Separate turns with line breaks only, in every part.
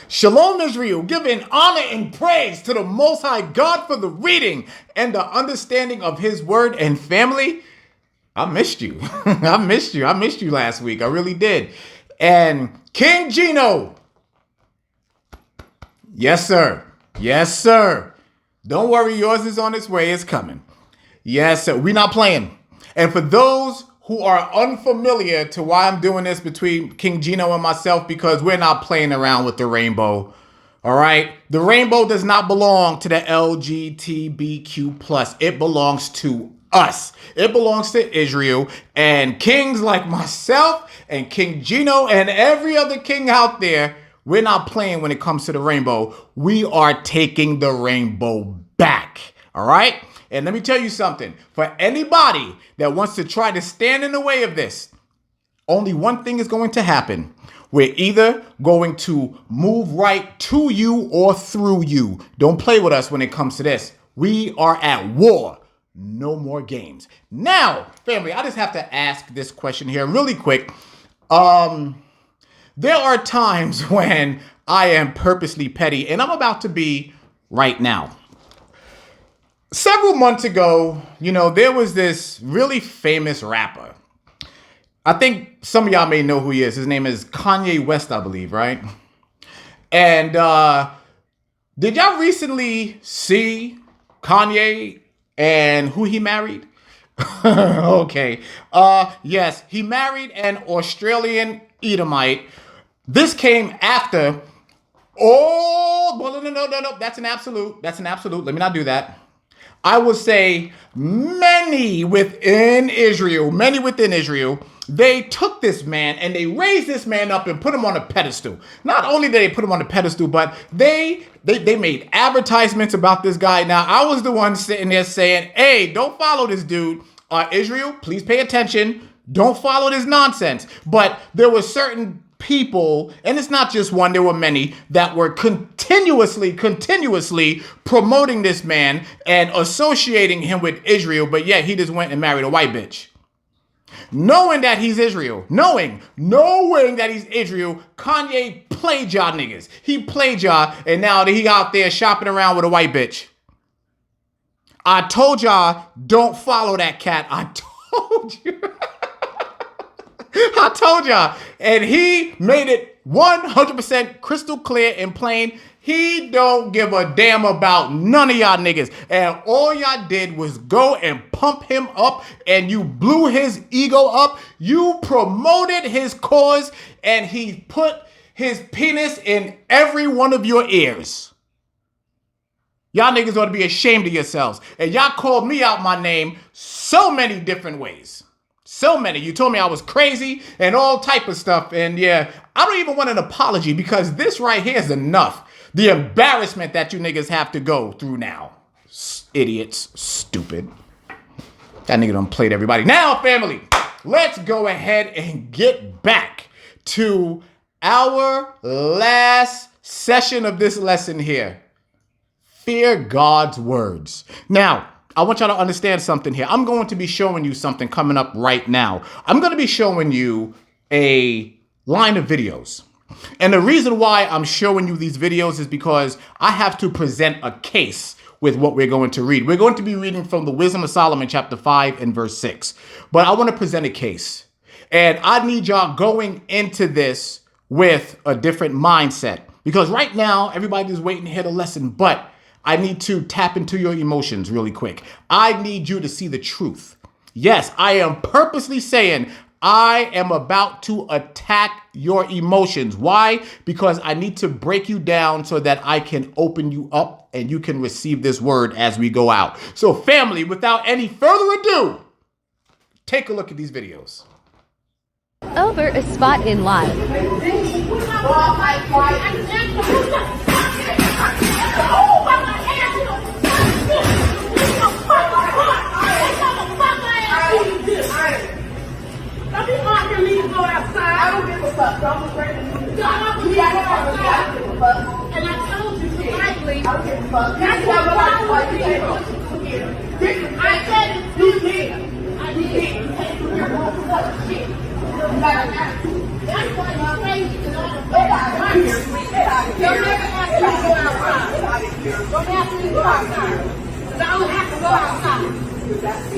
Shalom Israel, giving honor and praise to the Most High God for the reading and the understanding of His word. And family, I missed you. I missed you. I missed you last week. I really did. And King Gino. Yes, sir. Yes, sir. Don't worry. Yours is on its way. It's coming. Yes, sir. We're not playing. And for those who are unfamiliar to why I'm doing this between King Gino and myself, because we're not playing around with the rainbow. All right. The rainbow does not belong to the LGBTQ+. It belongs to us. It belongs to Israel, and kings like myself and King Gino and every other king out there, we're not playing when it comes to the rainbow. We are taking the rainbow back. All right. And let me tell you something. For anybody that wants to try to stand in the way of this, only one thing is going to happen. We're either going to move right to you or through you. Don't play with us when it comes to this. We are at war. No more games. Now, family, I just have to ask this question here really quick. There are times when I am purposely petty, and I'm about to be right now. Several months ago, there was this really famous rapper. I think some of y'all may know who he is. His name is Kanye West, I believe, right? And did y'all recently see Kanye and who he married? Okay. Yes, he married an Australian Edomite. This came after. Oh, well, no. That's an absolute. Let me not do that. I would say many within Israel, they took this man and they raised this man up and put him on a pedestal. Not only did they put him on a pedestal, but they made advertisements about this guy. Now, I was the one sitting there saying, hey, don't follow this dude. Israel, please pay attention. Don't follow this nonsense. But there were certain people, and it's not just one, there were many, that were continuously promoting this man and associating him with Israel, but yet he just went and married a white bitch. Knowing that he's Israel, knowing that he's Israel, Kanye played y'all niggas. He played y'all, and now he out there shopping around with a white bitch. I told y'all, don't follow that cat. I told you. I told y'all. And he made it 100% crystal clear and plain. He don't give a damn about none of y'all niggas. And all y'all did was go and pump him up, and you blew his ego up. You promoted his cause, and he put his penis in every one of your ears. Y'all niggas ought to be ashamed of yourselves. And y'all called me out my name so many different ways. So many. You told me I was crazy and all type of stuff. And yeah, I don't even want an apology, because this right here is enough. The embarrassment that you niggas have to go through now. Idiots. Stupid. That nigga done played everybody. Now, family, let's go ahead and get back to our last session of this lesson here. Fear God's words. Now, I want y'all to understand something here. I'm going to be showing you something coming up right now. I'm going to be showing you a line of videos. And the reason why I'm showing you these videos is because I have to present a case with what we're going to read. We're going to be reading from the Wisdom of Solomon, chapter 5 and verse 6. But I want to present a case. And I need y'all going into this with a different mindset. Because right now, everybody's waiting to hear the lesson, but I need to tap into your emotions really quick. I need you to see the truth. Yes, I am purposely saying I am about to attack your emotions. Why? Because I need to break you down so that I can open you up and you can receive this word as we go out. So family, without any further ado, take a look at these videos.
Over a spot in life.
Don't be arguing me to go outside. I don't give a fuck. Don't be ready to do it. And I told you politely. I don't give a fuck. That's what I said it. You did. I did. You can't do your own fucking shit. You got an attitude. That's why you're crazy. Get out of here. Don't ever ask me to go outside. Don't ask me to go outside. Because I don't have to go outside.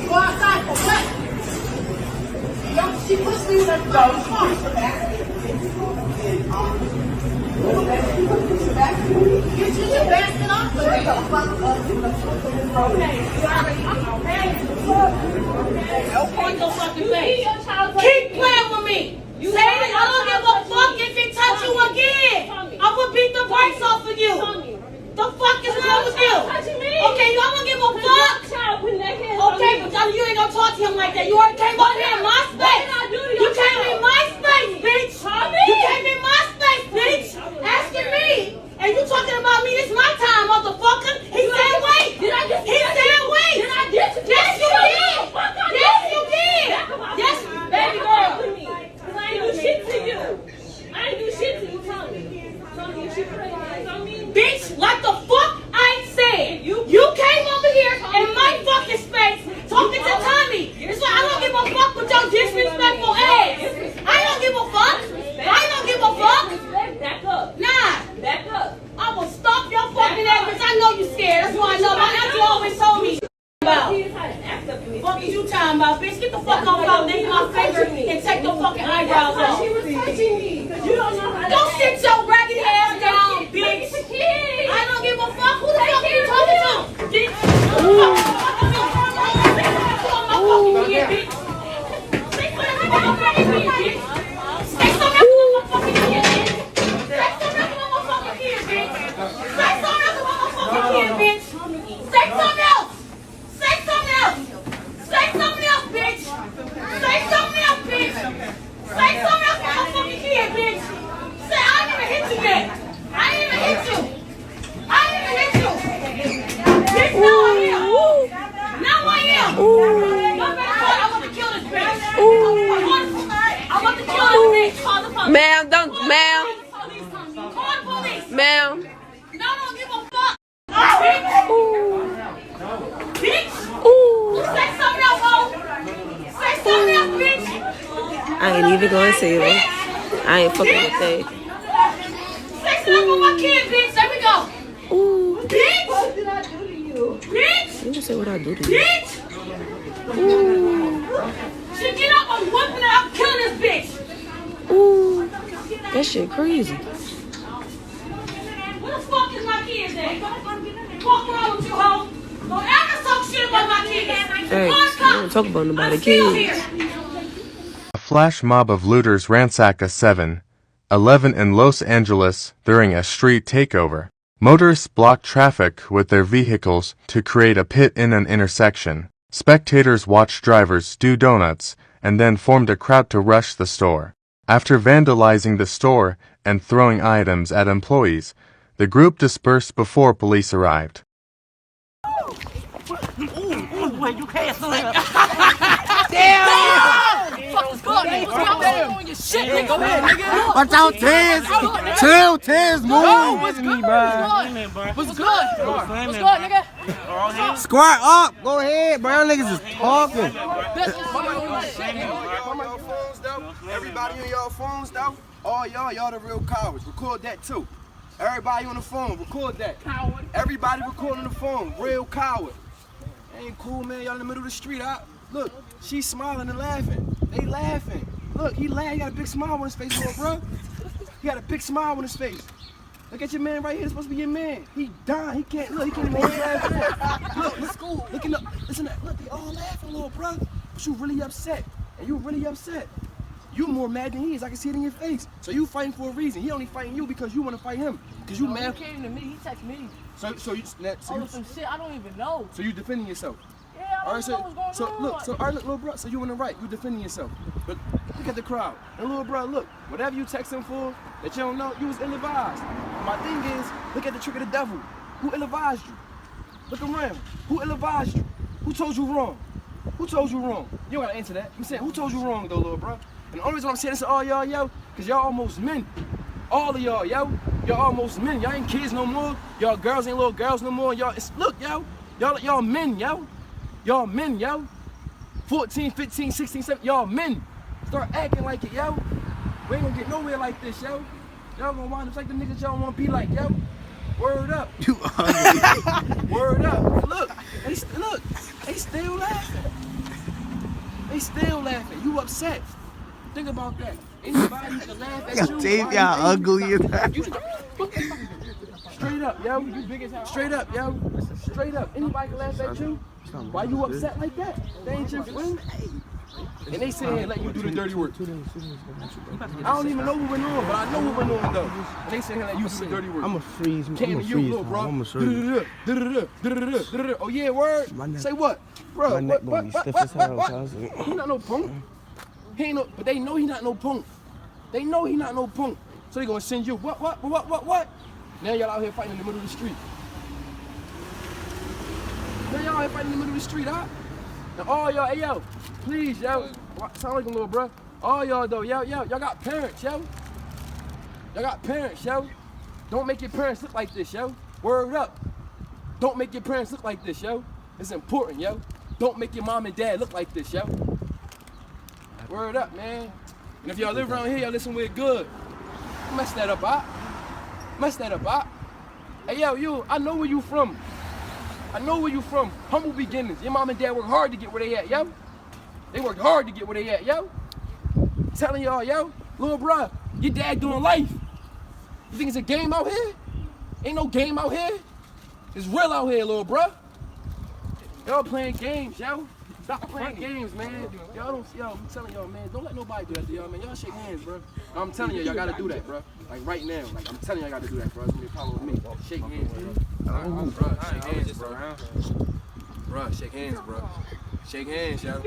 Go outside for what? She pushed me with her phone. You should have backed it off with me. Okay, go fucking face. Keep playing with me. Say that I don't give a fuck if it touch you again. I'm gonna beat the brakes off of you. The fuck is wrong with you? Okay, you don't give a fuck. Okay, but you ain't gonna talk to him like that. You already came over here in my space. You came in my space, bitch. You came in my space, bitch. Asking me. And you talking about me, it's my time, motherfucker. He said wait. He said wait. Yes, you did. Yes, you did. Yes, baby girl.
I ain't do shit to you. I ain't do shit to you, Tommy. Tommy, you shit crazy.
Bitch, like the fuck I said. You came over here in my fucking space talking to Tommy. That's why I don't give a fuck with your disrespectful ass. I don't give a fuck. I don't give a fuck.
Back up.
Nah.
Back up.
I will stop your fucking ass, bitch. I know you scared. That's why I know. My auntie always told me about. Fuck is you talking about, bitch? Get the fuck off out, make my favor, and take your fucking eyebrows off.
She was touching me because you don't know how to.
Don't sit your ragged ass down, bitch. I don't give a fuck. Who the fuck are you talking to? Bitch. Say something else on my fucking kid, bitch. Say something else on my fucking kid, bitch. Say something else on my fucking kid, bitch. Say something else. Say something else. Say something else, bitch. Say something else, bitch. Say something else on my fucking kid, bitch. Say I ain't even hit you yet. I ain't even hit you. I ain't even hit you. Bitch, now I am. Now I am. Y'all better call. I want to kill this bitch. I want to kill this bitch. Call the police.
Ma'am, don't, ma'am,
Call the police.
ma'am.
No, I don't give a fuck. Bitch. Bitch. Say something else, ho. Say something else, bitch.
I ain't even gonna say it. I ain't fucking with that.
Say something with my kid, bitch. There we go.
Ooh,
Bitch.
What did I do to you?
Bitch.
you just say what I do to you.
Bitch. She get up, I'm whipping her, I'm killing this bitch.
Ooh, that shit crazy.
Where the fuck is my kids at? Fuck wrong with you, ho? Don't ever talk shit about my kids.
Hey,
Call the
I don't talk about nobody
I'm still
kids.
here.
A flash mob of looters ransack a 7-Eleven in Los Angeles during a street takeover. Motorists blocked traffic with their vehicles to create a pit in an intersection. Spectators watched drivers do donuts and then formed a crowd to rush the store. After vandalizing the store and throwing items at employees, the group dispersed before police arrived.
Watch out, Tiz! Chill, Tiz, move!
What's good, nigga?
Square up! Go ahead, bro. Y'all niggas is talking.
Everybody on y'all phones, though? All y'all the real cowards. Record that, too. Everybody on the phone, record that. Coward. Everybody recording the phone, real coward. Ain't cool, man. Y'all in the middle of the street. Look, she's smiling and laughing. They laughing. Look, he laughing. He got a big smile on his face, little bro. He got a big smile on his face. Look at your man right here. It's supposed to be your man. He dying. He can't look. He can't even hold his ass back. Look, looking up. Listen, look, they all laughing, little bro. But you really upset, and you really upset. You more mad than he is. I can see it in your face. So you fighting for a reason. He only fighting you because you want to fight him. Because you mad.
He came to me. He texted me.
So you
Some shit I don't even know.
So you defending yourself.
Yeah, I don't know what's going on.
Look, little bro, so you in the right, you defending yourself. But look at the crowd. And little bro, look, whatever you text him for that you don't know, you was ill-advised. My thing is, look at the trick of the devil. Who ill-advised you? Look around. Who ill-advised you? Who told you wrong? Who told you wrong? You don't gotta answer that. I'm saying, who told you wrong though, little bro? And the only reason I'm saying this to all y'all, yo, cause y'all almost men. All of y'all, yo. Y'all almost men. Y'all ain't kids no more. Y'all girls ain't little girls no more. Y'all, look, yo. Y'all men, yo. Y'all men, yo. 14, 15, 16, 17, y'all men. Start acting like it, yo. We ain't gonna get nowhere like this, yo. Y'all gonna wind up like the niggas y'all wanna be like, yo. Word up.
You ugly.
Word up. Look, they still laughing. They still laughing. You upset. Think about that. Anybody can laugh at you.
Dave, y'all ugly as that.
Straight up, yo. Straight up, yo. Straight up. Anybody can laugh at you. Why you upset like that? They ain't your friend. And they sit here and let you do the dirty work. I don't even know what went on, but I know what went on though. And they sit here and let you do the dirty work.
I'ma freeze.
Came to you, little bro.
I'ma show you.
Oh yeah, word. Say what, bro?
My neck gonna be stiff as hell.
He not no punk. He ain't no, but they know he not no punk. They know he not no punk. So they gonna send you what? Now y'all out here fighting in the middle of the street. Now y'all out here fighting in the middle of the street, huh? Now all y'all, hey yo, please, yo. Sound like a little bro. All y'all though, y'all got parents, yo. Y'all got parents, yo. Don't make your parents look like this, yo. Word up. Don't make your parents look like this, yo. It's important, yo. Don't make your mom and dad look like this, yo. Word up, man. And if y'all live around here, y'all listen with it good. Mess that up, huh? Mess that up, huh? Hey, yo, you, I know where you from. I know where you from. Humble beginnings. Your mom and dad work hard to get where they at, yo. They work hard to get where they at, yo. Telling y'all, yo, little bruh, your dad doing life. You think it's a game out here? Ain't no game out here. It's real out here, little bruh. Y'all playing games, yo. Stop playing games, man. Y'all don't, yo, I'm telling y'all, man, don't let nobody do that to y'all, man. Y'all shake hands, bro. I'm telling y'all gotta do that, bro. Like right now, like I'm telling y'all gotta do that, bro. It's gonna be a problem with me. Shake hands, bro. Bro, shake hands, bro. Bro, shake hands, bro. Shake hands, yo.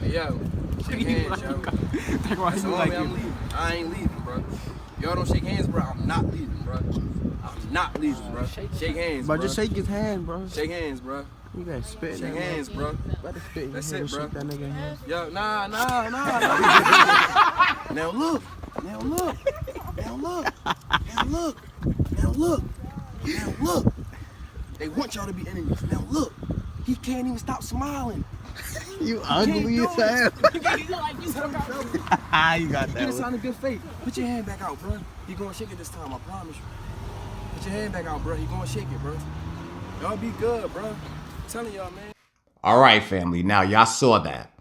Hey, yo, shake hands, yo. I'm leaving. I ain't leaving, bro. Y'all don't shake hands, bro. I'm not leaving, bro. I'm not leaving, bro. Shake hands, bro.
But just shake his hand, bro.
Shake hands, bro.
You gotta spit.
Shake hands, bro.
Better spit.
That's it, bro.
Shake that nigga hand.
Yo, nah. Now look. Now look. Now look. Now look. Now look. Now look. They want y'all to be enemies. Now look. He can't even stop smiling.
You ugly as hell.
You
got that.
Get a sign of good faith. Put your hand back out, bro. He gonna shake it this time, I promise you. Put your hand back out, bro. He gonna shake it, bro. Y'all be good, bro. I'm telling y'all, man.
All right, family. Now, y'all saw that.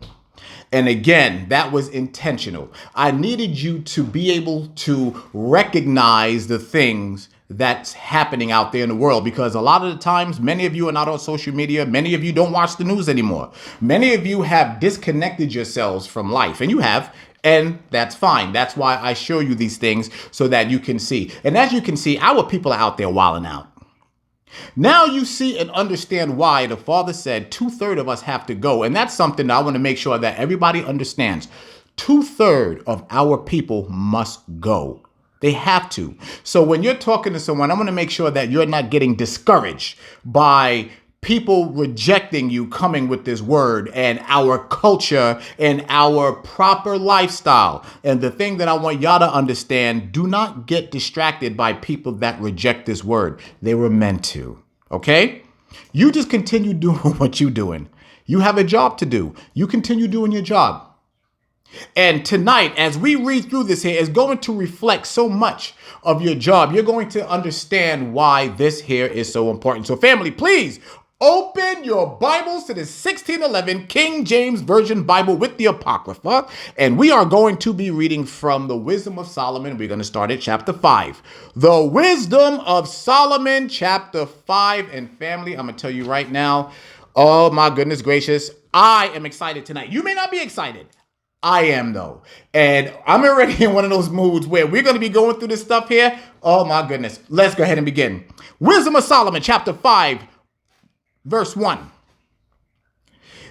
And again, that was intentional. I needed you to be able to recognize the things that's happening out there in the world, because a lot of the times, many of you are not on social media. Many of you don't watch the news anymore. Many of you have disconnected yourselves from life, and you have. And that's fine. That's why I show you these things so that you can see. And as you can see, our people are out there wilding out. Now you see and understand why the Father said 2/3 of us have to go. And that's something that I want to make sure that everybody understands. 2/3 of our people must go. They have to. So when you're talking to someone, I want to make sure that you're not getting discouraged by people rejecting you coming with this word and our culture and our proper lifestyle. And the thing that I want y'all to understand, do not get distracted by people that reject this word. They were meant to. Okay? You just continue doing what you're doing. You have a job to do. You continue doing your job. And tonight, as we read through this here, is going to reflect so much of your job. You're going to understand why this here is so important. So family, please open your Bibles to the 1611 King James Version Bible with the Apocrypha. And we are going to be reading from the Wisdom of Solomon. We're going to start at chapter 5. The Wisdom of Solomon, chapter 5. And family, I'm going to tell you right now, oh my goodness gracious, I am excited tonight. You may not be excited. I am though. And I'm already in one of those moods where we're going to be going through this stuff here. Oh my goodness. Let's go ahead and begin. Wisdom of Solomon, chapter 5, verse 1.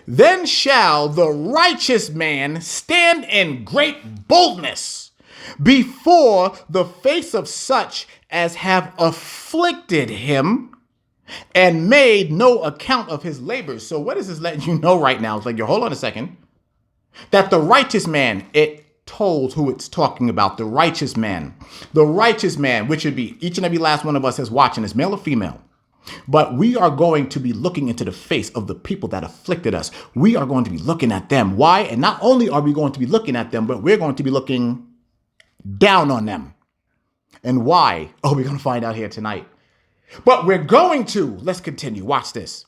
Then shall the righteous man stand in great boldness before the face of such as have afflicted him and made no account of his labors. So what is this letting you know right now? It's like, hold on a second. That the righteous man, it told who it's talking about, the righteous man, which would be each and every last one of us is watching this, male or female. But we are going to be looking into the face of the people that afflicted us. We are going to be looking at them. Why? And not only are we going to be looking at them, but we're going to be looking down on them. And why? Oh, we're going to find out here tonight. But we're going to, let's continue. Watch this.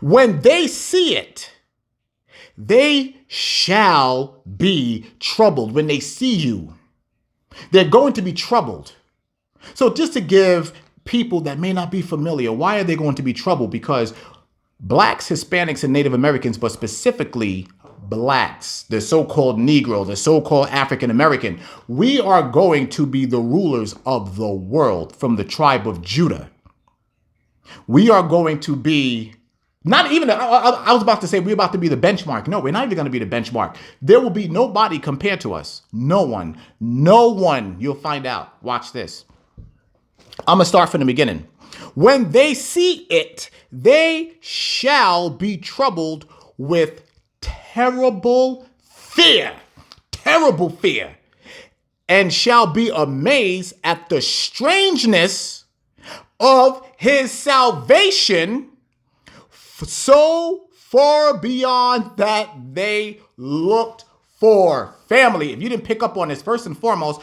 When they see it, they shall be troubled. When they see you, they're going to be troubled. So just to give people that may not be familiar, why are they going to be troubled? Because blacks, Hispanics, and Native Americans, but specifically blacks, the so-called Negro, the so-called African American, we are going to be the rulers of the world from the tribe of Judah. We are going to be not even, I was about to say we're about to be the benchmark. No, we're not even going to be the benchmark. There will be nobody compared to us. No one. You'll find out. Watch this. I'm going to start from the beginning. When they see it, they shall be troubled with terrible fear, and shall be amazed at the strangeness of his salvation, so far beyond that they looked for. Family, if you didn't pick up on this, first and foremost,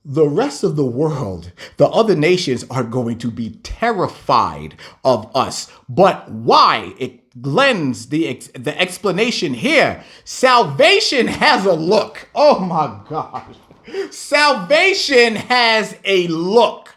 the rest of the world, the other nations are going to be terrified of us. But why? It lends the explanation here. Salvation has a look. Oh my gosh. Salvation has a look.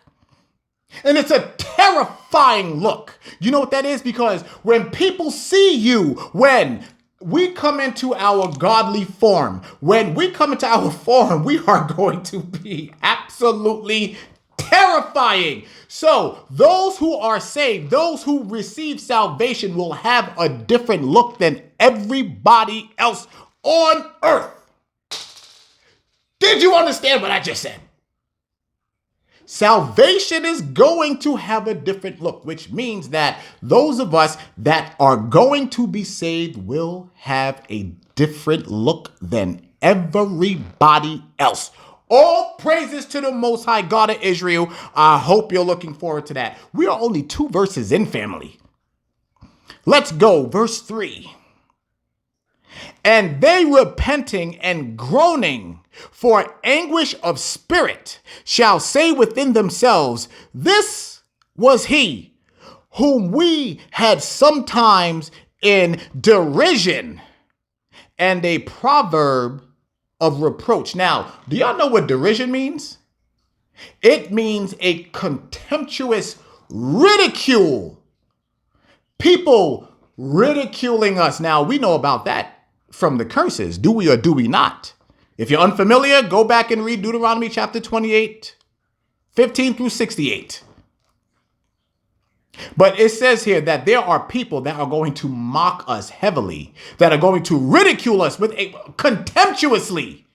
And it's a terrifying look. You know what that is? Because when people see you, when we come into our godly form, when we come into our form, we are going to be absolutely terrifying. So those who are saved, those who receive salvation will have a different look than everybody else on earth. Did you understand what I just said? Salvation is going to have a different look, which means that those of us that are going to be saved will have a different look than everybody else. All praises to the Most High God of Israel. I hope you're looking forward to that. We are only 2 verses in, family. Let's go. Verse 3. And they repenting and groaning for anguish of spirit shall say within themselves, this was he whom we had sometimes in derision, and a proverb of reproach. Now, do y'all know what derision means? It means a contemptuous ridicule. People ridiculing us. Now, we know about that from the curses. Do we or do we not? If you're unfamiliar, go back and read Deuteronomy chapter 28, 15 through 68. But it says here that there are people that are going to mock us heavily, that are going to ridicule us contemptuously.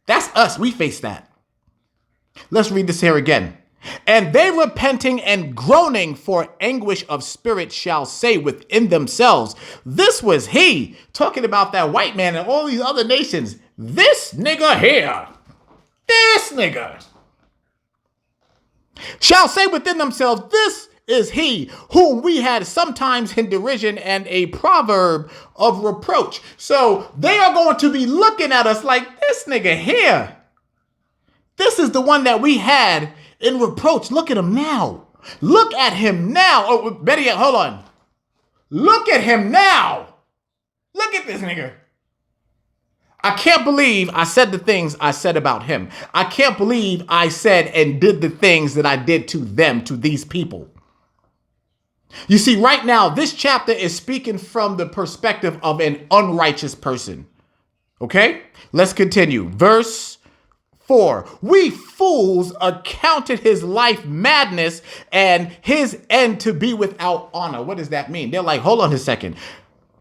That's us. We face that. Let's read this here again. And they repenting and groaning for anguish of spirit shall say within themselves, this was he, talking about that white man and all these other nations. This nigga here, this nigga shall say within themselves, this is he whom we had sometimes in derision and a proverb of reproach. So they are going to be looking at us like, this nigga here, this is the one that we had in reproach. Look at him now. Look at him now. Oh, better yet, hold on. Look at him now. Look at this nigga. I can't believe I said the things I said about him. I can't believe I said and did the things that I did to them, to these people. You see, right now, this chapter is speaking from the perspective of an unrighteous person. Okay? Let's continue. Verse 4. We fools accounted his life madness and his end to be without honor. What does that mean? They're like, hold on a second.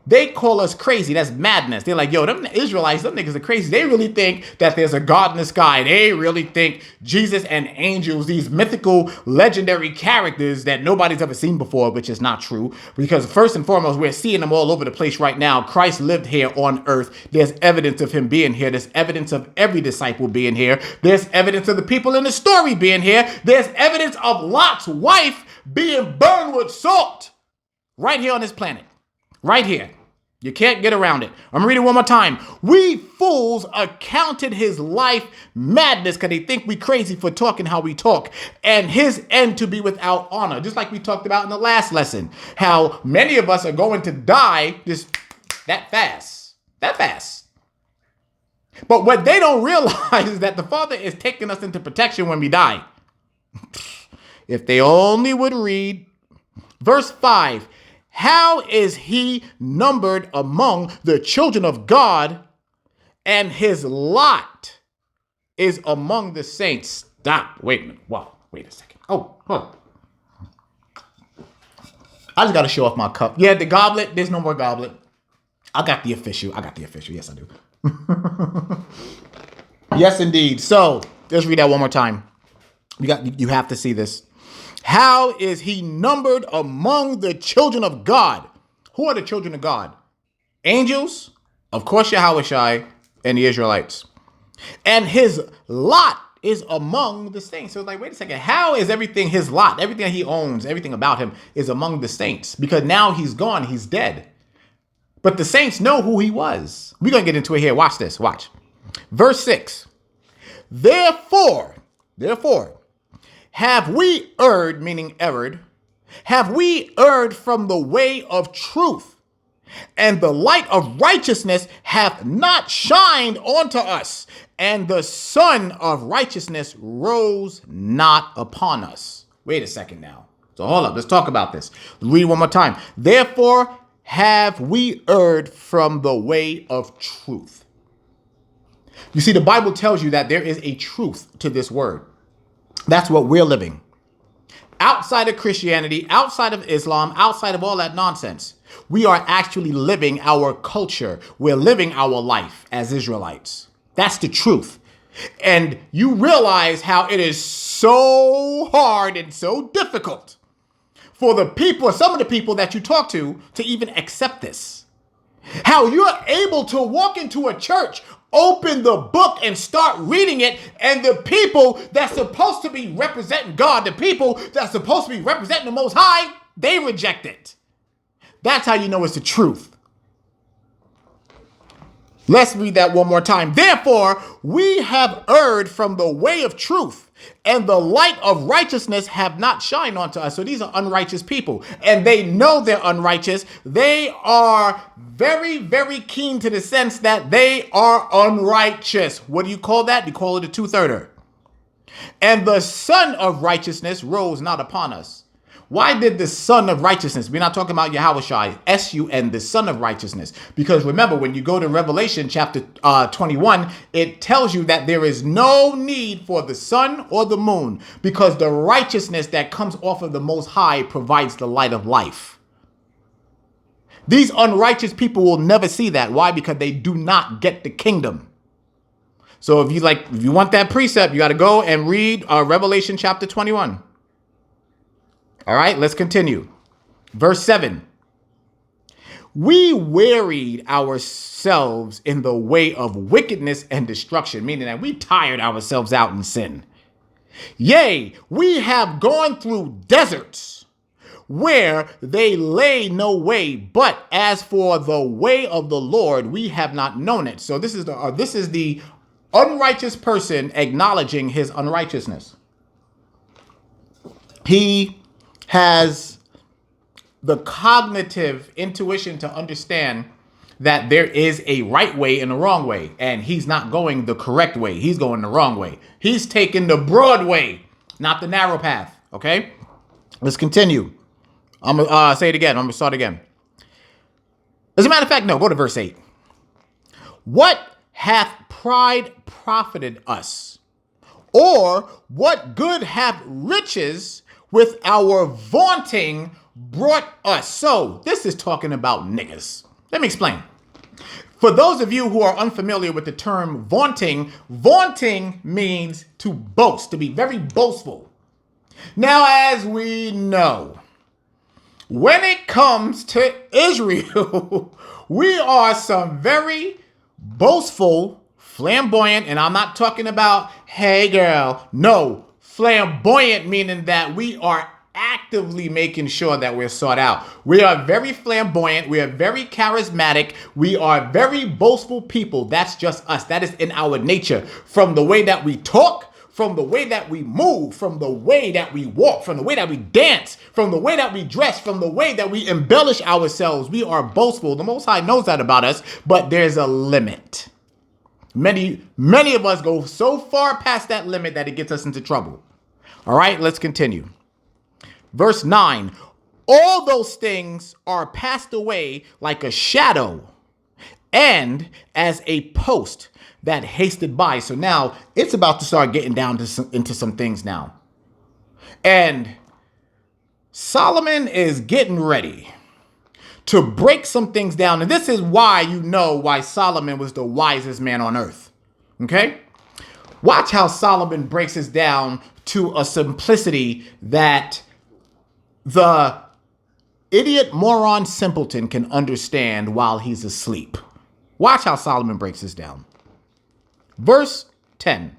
They call us crazy. That's madness. They're like, yo, them Israelites, them niggas are crazy. They really think that there's a God in the sky. They really think Jesus and angels, these mythical, legendary characters that nobody's ever seen before, which is not true. Because first and foremost, we're seeing them all over the place right now. Christ lived here on earth. There's evidence of him being here. There's evidence of every disciple being here. There's evidence of the people in the story being here. There's evidence of Lot's wife being burned with salt right here on this planet. Right here. You can't get around it. I'm reading one more time. We fools accounted his life madness because they think we crazy for talking how we talk, and his end to be without honor. Just like we talked about in the last lesson, how many of us are going to die just that fast. That fast. But what they don't realize is that the Father is taking us into protection when we die. If they only would read verse 5. How is he numbered among the children of God, and his lot is among the saints? Stop. Wait a minute. Wow. Wait a second. Oh, hold on. I just got to show off my cup. Yeah, the goblet. There's no more goblet. I got the official. Yes, I do. Yes, indeed. So let's read that one more time. You have to see this. How is he numbered among the children of God? Who are the children of God? Angels, of course, Yahushai and the Israelites. And his lot is among the saints. So it's like, wait a second. How is everything his lot? Everything he owns, everything about him is among the saints. Because now he's gone. He's dead. But the saints know who he was. We're going to get into it here. Watch this. Watch. Verse 6. Therefore, have we erred, meaning erred, have we erred from the way of truth, and the light of righteousness hath not shined onto us, and the sun of righteousness rose not upon us. Wait a second now. So hold up, let's talk about this. Read one more time. Therefore, have we erred from the way of truth. You see, the Bible tells you that there is a truth to this word. That's what we're living. Outside of Christianity, outside of Islam, outside of all that nonsense, we are actually living our culture. We're living our life as Israelites. That's the truth. And you realize how it is so hard and so difficult for the people, some of the people that you talk to even accept this. How you're able to walk into a church, open the book and start reading it, and the people that's supposed to be representing God, the people that's supposed to be representing the Most High, they reject it. That's how you know it's the truth. Let's read that one more time. Therefore, we have erred from the way of truth, and the light of righteousness have not shined onto us. So these are unrighteous people, and they know they're unrighteous. They are very, very keen to the sense that they are unrighteous. What do you call that? You call it a two-thirder. And the sun of righteousness rose not upon us. Why did the Son of Righteousness? We're not talking about Yahushai, S-U-N, the Son of Righteousness. Because remember, when you go to Revelation chapter 21, it tells you that there is no need for the sun or the moon, because the righteousness that comes off of the Most High provides the light of life. These unrighteous people will never see that. Why? Because they do not get the kingdom. So if you want that precept, you got to go and read Revelation chapter 21. All right, let's continue. Verse 7. We wearied ourselves in the way of wickedness and destruction, meaning that we tired ourselves out in sin. Yea, we have gone through deserts where they lay no way, but as for the way of the Lord, we have not known it. So this is the unrighteous person acknowledging his unrighteousness. He has the cognitive intuition to understand that there is a right way and a wrong way, and he's not going the correct way. He's going the wrong way. He's taking the broad way, not the narrow path. Okay, let's continue. I'm gonna say it again. I'm gonna start again. As a matter of fact, no, go to verse 8. What hath pride profited us? Or what good hath riches with our vaunting brought us? So this is talking about niggas. Let me explain. For those of you who are unfamiliar with the term vaunting, vaunting means to boast, to be very boastful. Now, as we know, when it comes to Israel, we are some very boastful, flamboyant, and I'm not talking about, hey girl, no, flamboyant meaning that we are actively making sure that we're sought out. We are very flamboyant. We are very charismatic. We are very boastful people. That's just us. That is in our nature. From the way that we talk, from the way that we move, from the way that we walk, from the way that we dance, from the way that we dress, from the way that we embellish ourselves. We are boastful. The Most High knows that about us, but there's a limit. Many of us go so far past that limit that it gets us into trouble. All right, let's continue. Verse 9, all those things are passed away like a shadow and as a post that hasted by. So now it's about to start getting down to into some things now. And Solomon is getting ready to break some things down. And this is why you know why Solomon was the wisest man on earth. Okay? Watch how Solomon breaks this down to a simplicity that the idiot, moron, simpleton can understand while he's asleep. Watch how Solomon breaks this down. Verse 10.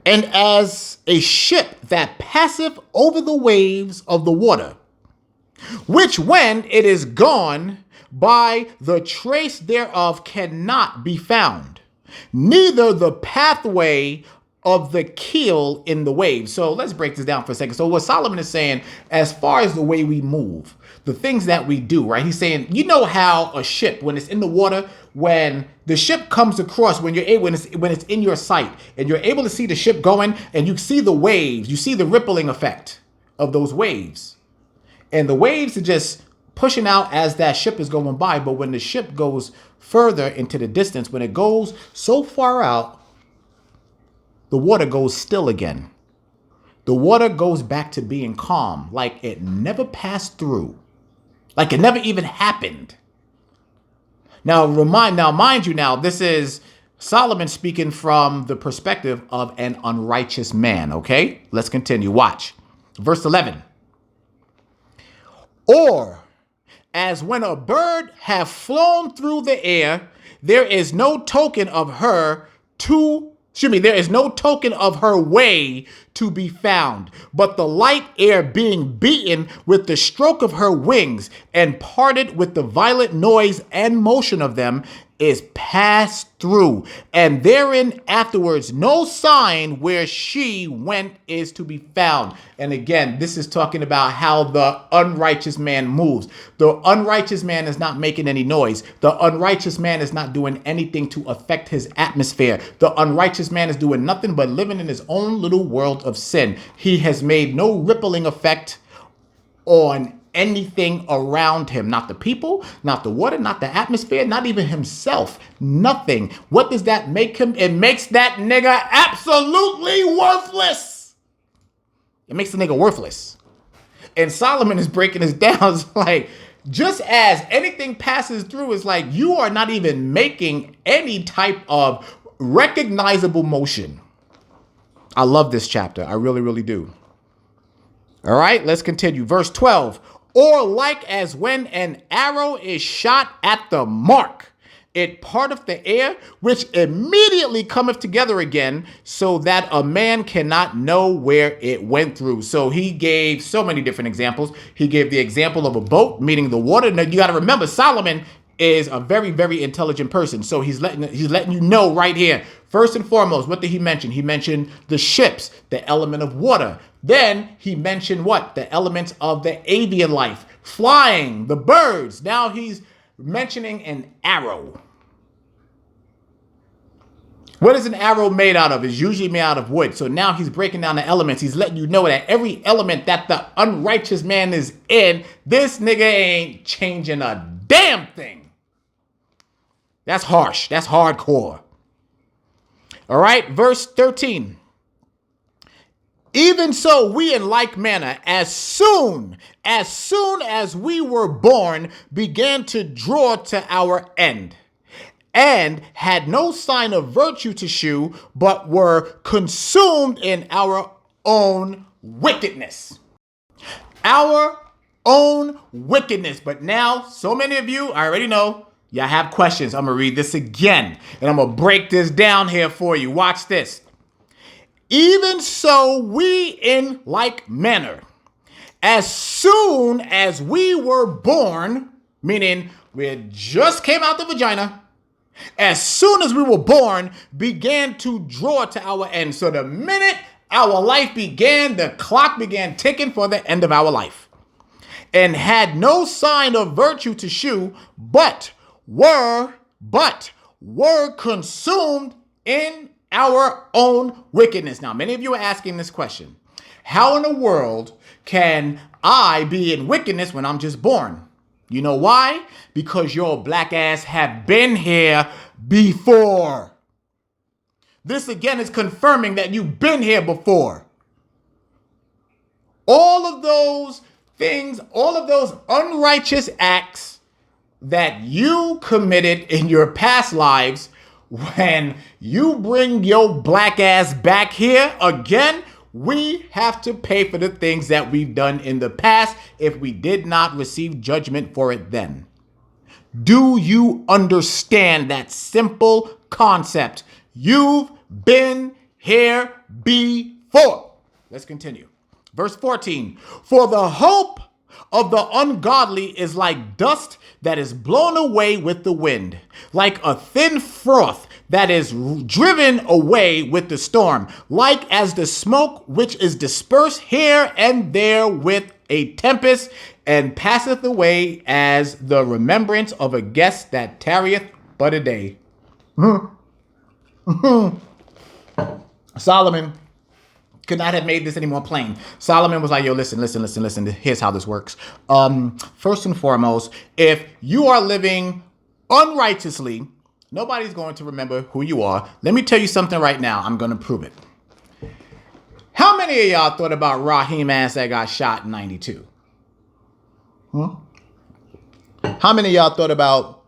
And as a ship that passeth over the waves of the water, which when it is gone by the trace thereof cannot be found, neither the pathway of the keel in the waves. So let's break this down for a second. So what Solomon is saying, as far as the way we move, the things that we do, right? He's saying, you know how a ship, when it's in the water, when the ship comes across, when it's in your sight, and you're able to see the ship going, and you see the waves, you see the rippling effect of those waves. And the waves are just pushing out as that ship is going by. But when the ship goes further into the distance, when it goes so far out, the water goes still again. The water goes back to being calm, like it never passed through, like it never even happened. Now, mind you, this is Solomon speaking from the perspective of an unrighteous man, okay? Let's continue. Watch. Verse 11. Or, as when a bird hath flown through the air, there is no token of her there is no token of her way to be found, but the light air being beaten with the stroke of her wings and parted with the violent noise and motion of them is passed through, and therein afterwards no sign where she went is to be found. And again, this is talking about how the unrighteous man moves. The unrighteous man is not making any noise. The unrighteous man is not doing anything to affect his atmosphere. The unrighteous man is doing nothing but living in his own little world of sin. He has made no rippling effect on anything around him. Not the people, not the water, not the atmosphere, not even himself. Nothing. What does that make him? It makes that nigga absolutely worthless. It makes the nigga worthless. And Solomon is breaking this down. It's like, just as anything passes through, it's like you are not even making any type of recognizable motion. I love this chapter. I really, really do. All right, let's continue. Verse 12. Or like as when an arrow is shot at the mark, it parteth the air, which immediately cometh together again, so that a man cannot know where it went through. So he gave so many different examples. He gave the example of a boat, meaning the water. Now you got to remember, Solomon is a very, very intelligent person. So he's letting you know right here. First and foremost, what did he mention? He mentioned the ships, the element of water. Then he mentioned what? The elements of the avian life, flying, the birds. Now he's mentioning an arrow. What is an arrow made out of? It's usually made out of wood. So now he's breaking down the elements. He's letting you know that every element that the unrighteous man is in, this nigga ain't changing a damn thing. That's harsh. That's hardcore. All right, verse 13. Even so, we in like manner, as soon as we were born, began to draw to our end, and had no sign of virtue to shew, but were consumed in our own wickedness. Our own wickedness. But now, so many of you, I already know, y'all have questions. I'm going to read this again, and I'm going to break this down here for you. Watch this. Even so, we in like manner, as soon as we were born, meaning we had just came out the vagina, as soon as we were born, began to draw to our end. So the minute our life began, the clock began ticking for the end of our life, and had no sign of virtue to shew, but were consumed in our own wickedness. Now, many of you are asking this question. How in the world can I be in wickedness when I'm just born? You know why? Because your black ass have been here before. This again is confirming that you've been here before. All of those things, all of those unrighteous acts that you committed in your past lives, when you bring your black ass back here again, we have to pay for the things that we've done in the past if we did not receive judgment for it then. Do you understand that simple concept? You've been here before. Let's continue. Verse 14. For the hope of the ungodly is like dust that is blown away with the wind, like a thin froth that is driven away with the storm, like as the smoke which is dispersed here and there with a tempest, and passeth away as the remembrance of a guest that tarrieth but a day. Solomon could not have made this any more plain. Solomon was like, yo, listen. Here's how this works. First and foremost, if you are living unrighteously, nobody's going to remember who you are. Let me tell you something right now. I'm going to prove it. How many of y'all thought about Raheem ass that got shot in 92? How many of y'all thought about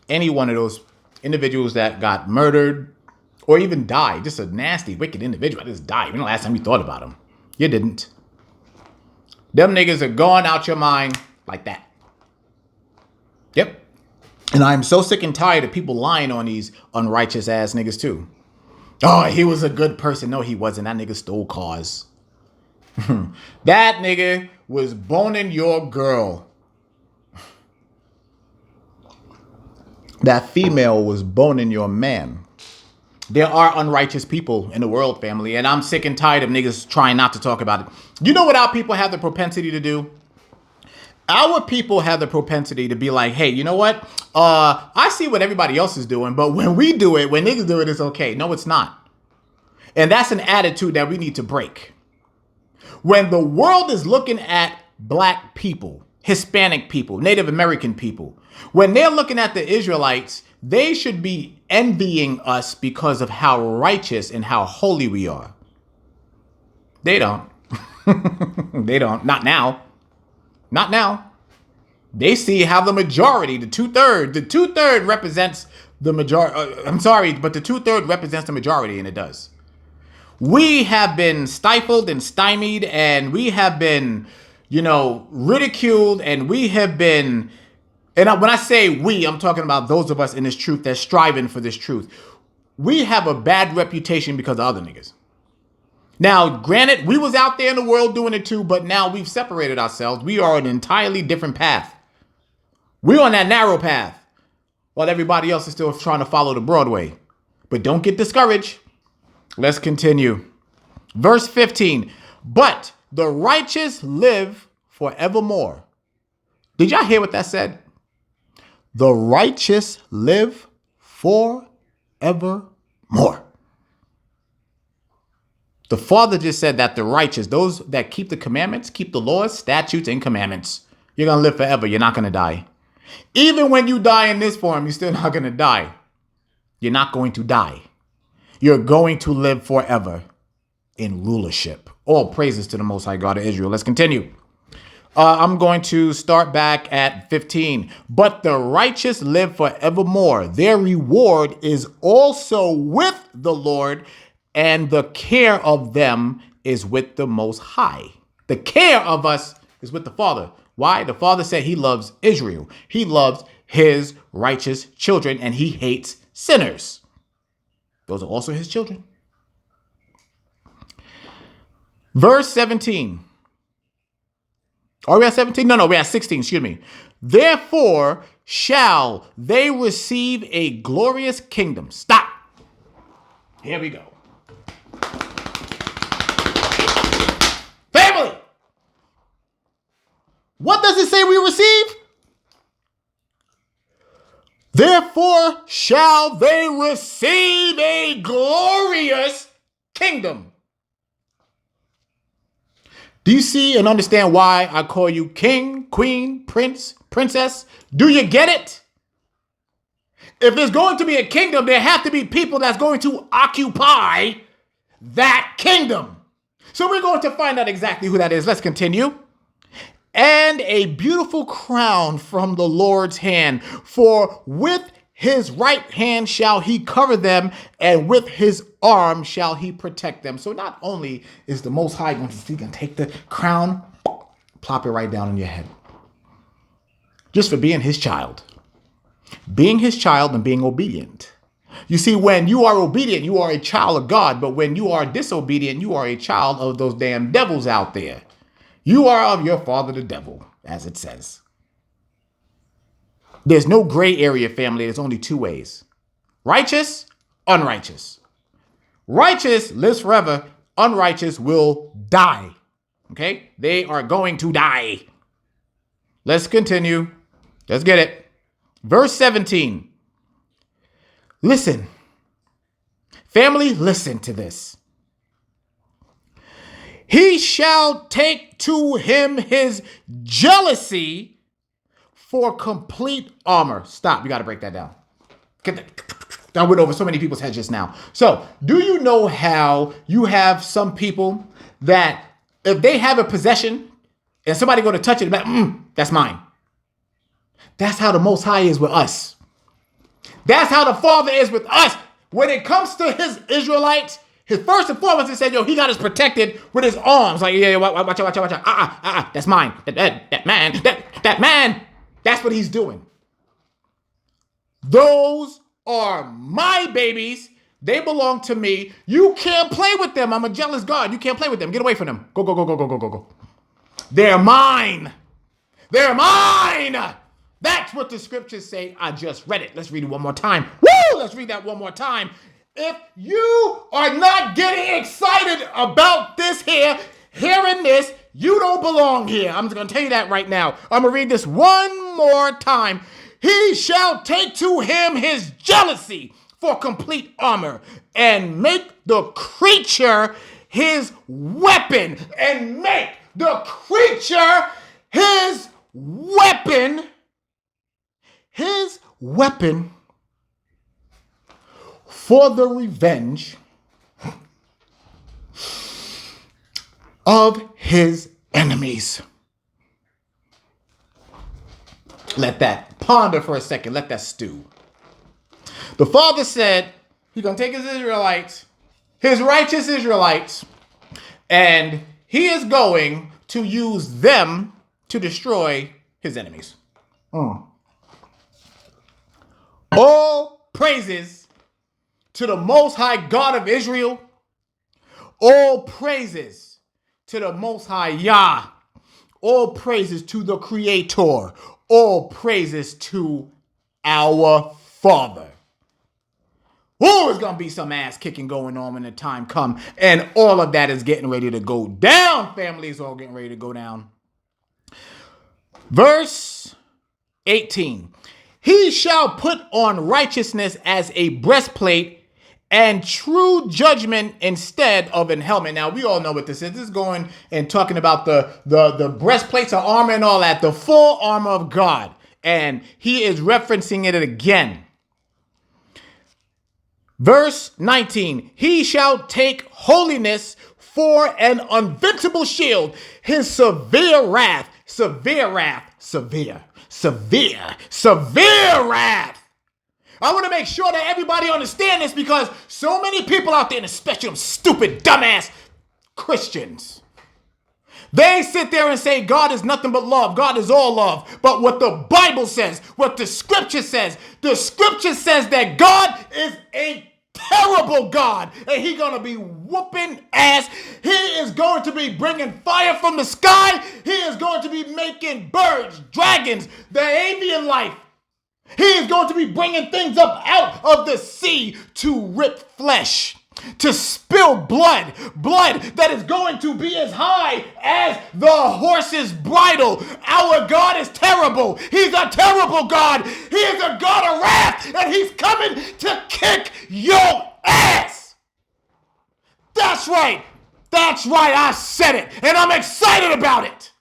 any one of those individuals that got murdered or even died? Just a nasty, wicked individual that just died. When the last time you thought about him? You didn't. Them niggas are going out your mind like that. Yep. And I'm so sick and tired of people lying on these unrighteous ass niggas too. Oh, he was a good person. No, he wasn't. That nigga stole cars. That nigga was boning your girl. That female was boning your man. There are unrighteous people in the world, family, and I'm sick and tired of niggas trying not to talk about it. You know what our people have the propensity to do? Our people have the propensity to be like, hey, you know what? I see what everybody else is doing, but when we do it, when niggas do it, it's okay. No, it's not. And that's an attitude that we need to break. When the world is looking at black people, Hispanic people, Native American people, when they're looking at the Israelites, they should be envying us because of how righteous and how holy we are. They don't. They don't. Not now. Not now. They see how the majority, the two-third represents the majority. I'm sorry, but the two-third represents the majority, and it does. We have been stifled and stymied, and we have been, ridiculed, and we have been. And when I say we, I'm talking about those of us in this truth that's striving for this truth. We have a bad reputation because of other niggas. Now, granted, we was out there in the world doing it too, but now we've separated ourselves. We are on an entirely different path. We're on that narrow path, while everybody else is still trying to follow the broad way. But don't get discouraged. Let's continue. Verse 15. But the righteous live forevermore. Did y'all hear what that said? The righteous live forevermore. The Father just said that the righteous, those that keep the commandments, keep the laws, statutes, and commandments, you're going to live forever. You're not going to die. Even when you die in this form, you're still not going to die. You're not going to die. You're going to live forever in rulership All praises to the Most High God of Israel. Let's continue. I'm going to start back at 15. But the righteous live forevermore. Their reward is also with the Lord, and the care of them is with the Most High. The care of us is with the Father. Why? The Father said he loves Israel. He loves his righteous children, and he hates sinners. Those are also his children. Verse 17. Are we at 17? No, we're at 16, excuse me. Therefore shall they receive a glorious kingdom. Stop. Here we go. Family. What does it say we receive? Therefore shall they receive a glorious kingdom. Do you see and understand why I call you king, queen, prince, princess? Do you get it? If there's going to be a kingdom, there have to be people that's going to occupy that kingdom. So we're going to find out exactly who that is. Let's continue. And a beautiful crown from the Lord's hand, for with his right hand shall he cover them, and with his arm shall he protect them. So not only is the Most High going to take the crown, plop it right down on your head. Just for being his child. Being his child and being obedient. You see, when you are obedient, you are a child of God. But when you are disobedient, you are a child of those damn devils out there. You are of your father, the devil, as it says. There's no gray area, family. There's only two ways. Righteous, unrighteous. Righteous lives forever. Unrighteous will die. Okay? They are going to die. Let's continue. Let's get it. Verse 17. Listen. Family, listen to this. He shall take to him his jealousy for complete armor. Stop. You got to break that down. I went over so many people's heads just now. So, do you know how you have some people that if they have a possession and somebody go to touch it, that's mine. That's how the Most High is with us. That's how the Father is with us. When it comes to his Israelites, his first and foremost, he said, he got us protected with his arms. Like, watch out. That's mine. That man. That's what he's doing. Those are my babies. They belong to me. You can't play with them. I'm a jealous God. You can't play with them. Get away from them. Go. They're mine. They're mine. That's what the scriptures say. I just read it. Let's read it one more time. Woo! Let's read that one more time. If you are not getting excited about this here, hearing this, you don't belong here. I'm just going to tell you that right now. I'm going to read this one more time. He shall take to him his jealousy for complete armor and make the creature his weapon. And make the creature his weapon. His weapon for the revenge of his enemies. Let that ponder for a second. Let that stew. The Father said he's going to take his Israelites, his righteous Israelites, and he is going to use them to destroy his enemies. All praises to the Most High God of Israel. All praises to the Most High Yah. All praises to the Creator. All praises to our Father. Oh, there's going to be some ass kicking going on when the time comes. And all of that is getting ready to go down. Family is all getting ready to go down. Verse 18. He shall put on righteousness as a breastplate and true judgment instead of an helmet. Now, we all know what this is. This is going and talking about the breastplates of armor and all that, the full armor of God. And he is referencing it again. Verse 19, he shall take holiness for an invincible shield, his severe wrath. I want to make sure that everybody understand this because so many people out there, and especially them stupid, dumbass Christians, they sit there and say God is nothing but love. God is all love. But what the Bible says, what the scripture says that God is a terrible God. And he's going to be whooping ass. He is going to be bringing fire from the sky. He is going to be making birds, dragons, the avian life. He is going to be bringing things up out of the sea to rip flesh, to spill blood that is going to be as high as the horse's bridle. Our God is terrible. He's a terrible God. He is a God of wrath, and he's coming to kick your ass. That's right. I said it, and I'm excited about it.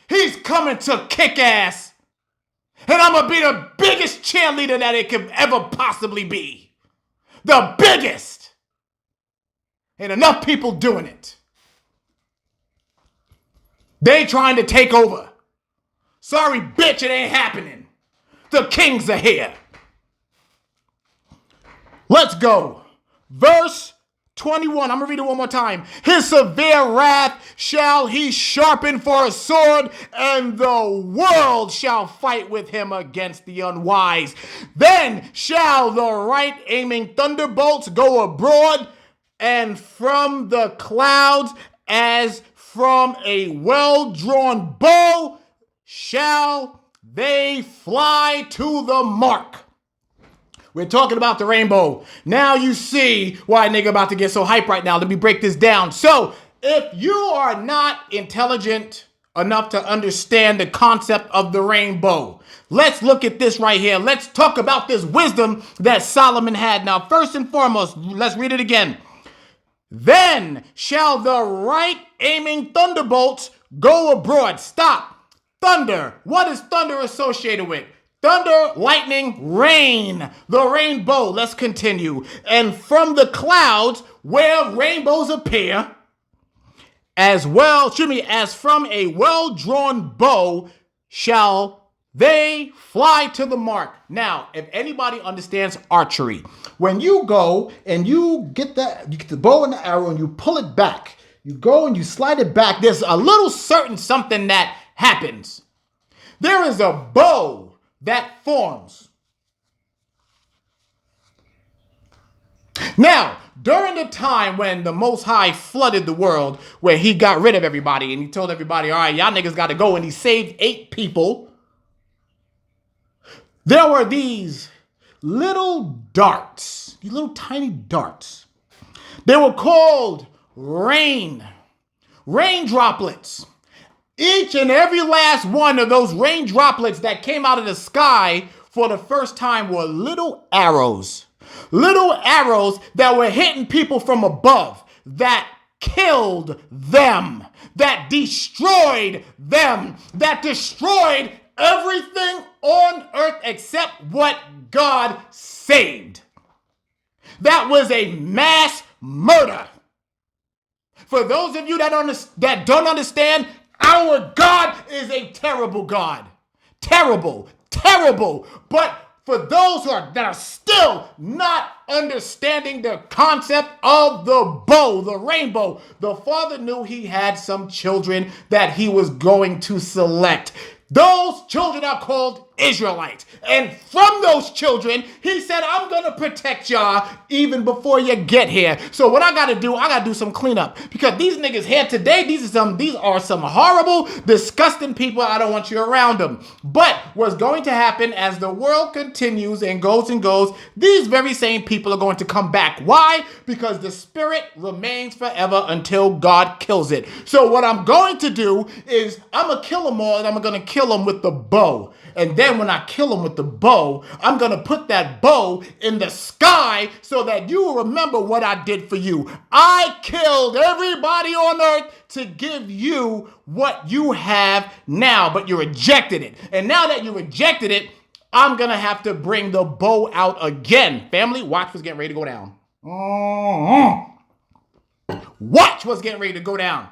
He's coming to kick ass. And I'm going to be the biggest cheerleader that it could ever possibly be. The biggest. Ain't enough people doing it. They trying to take over. Sorry, bitch, it ain't happening. The kings are here. Let's go. Verse 21. I'm going to read it one more time. His severe wrath shall he sharpen for a sword, and the world shall fight with him against the unwise. Then shall the right aiming thunderbolts go abroad, and from the clouds as from a well-drawn bow shall they fly to the mark. We're talking about the rainbow. Now you see why nigga about to get so hype right now. Let me break this down. So if you are not intelligent enough to understand the concept of the rainbow, let's look at this right here. Let's talk about this wisdom that Solomon had. Now, first and foremost, let's read it again. Then shall the right aiming thunderbolts go abroad. Stop. Thunder. What is thunder associated with? Thunder, lightning, rain. The rainbow. Let's continue. And from the clouds where rainbows appear, as from a well-drawn bow shall they fly to the mark. Now, if anybody understands archery, when you go and you get the bow and the arrow and you pull it back, you go and you slide it back, there's a little certain something that happens. There is a bow that forms. Now, during the time when the Most High flooded the world, where he got rid of everybody and he told everybody, all right, y'all niggas got to go, and he saved 8 people, there were these little darts, these little tiny darts. They were called rain droplets. Each and every last one of those rain droplets that came out of the sky for the first time were little arrows. Little arrows that were hitting people from above, that killed them, that destroyed them, that destroyed everything on earth except what God saved. That was a mass murder. For those of you that don't understand, our God is a terrible God. Terrible. But for those that are still not understanding the concept of the bow, the rainbow, the Father knew he had some children that he was going to select. Those children are called Israelites. And from those children, he said, I'm going to protect y'all even before you get here. So what I got to do some cleanup. Because these niggas here today, these are some horrible, disgusting people. I don't want you around them. But what's going to happen as the world continues and goes, these very same people are going to come back. Why? Because the spirit remains forever until God kills it. So what I'm going to do is I'm going to kill them all, and I'm going to kill them with the bow. And then when I kill them with the bow, I'm going to put that bow in the sky so that you will remember what I did for you. I killed everybody on earth to give you what you have now, but you rejected it. And now that you rejected it, I'm going to have to bring the bow out again. Family, watch what's getting ready to go down. Watch what's getting ready to go down.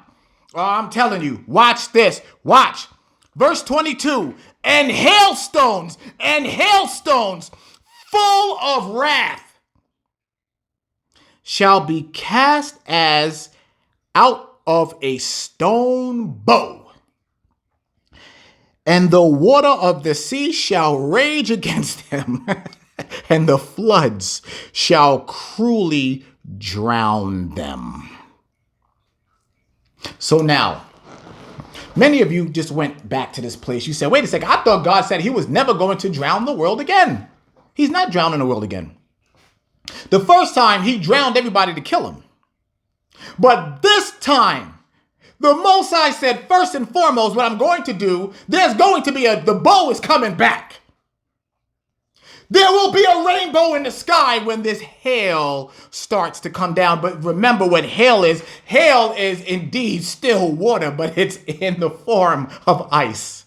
Oh, I'm telling you, watch this. Watch. Verse 22, and hailstones full of wrath shall be cast as out of a stone bow, and the water of the sea shall rage against them, and the floods shall cruelly drown them. So now, many of you just went back to this place. You said, wait a second, I thought God said he was never going to drown the world again. He's not drowning the world again. The first time he drowned everybody to kill him. But this time, the Most High said, first and foremost, what I'm going to do, there's going to be the bow is coming back. There will be a rainbow in the sky when this hail starts to come down. But remember what hail is. Hail is indeed still water, but it's in the form of ice.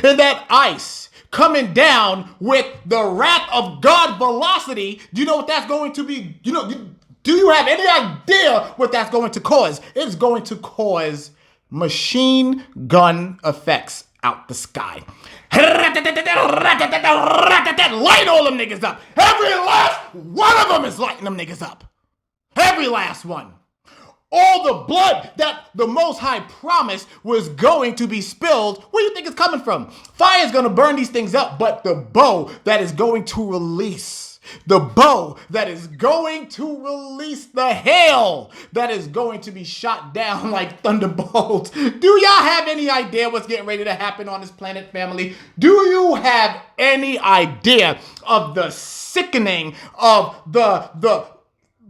And that ice coming down with the wrath of God velocity, do you know what that's going to be? Do you have any idea what that's going to cause? It's going to cause machine gun effects out the sky. Light all them niggas up. Every last one of them is lighting them niggas up. Every last one. All the blood that the Most High promised was going to be spilled. Where do you think it's coming from? Fire is going to burn these things up, but the bow that is going to release, the bow that is going to release the hail that is going to be shot down like thunderbolts. Do y'all have any idea what's getting ready to happen on this planet, family? Do you have any idea of the sickening of the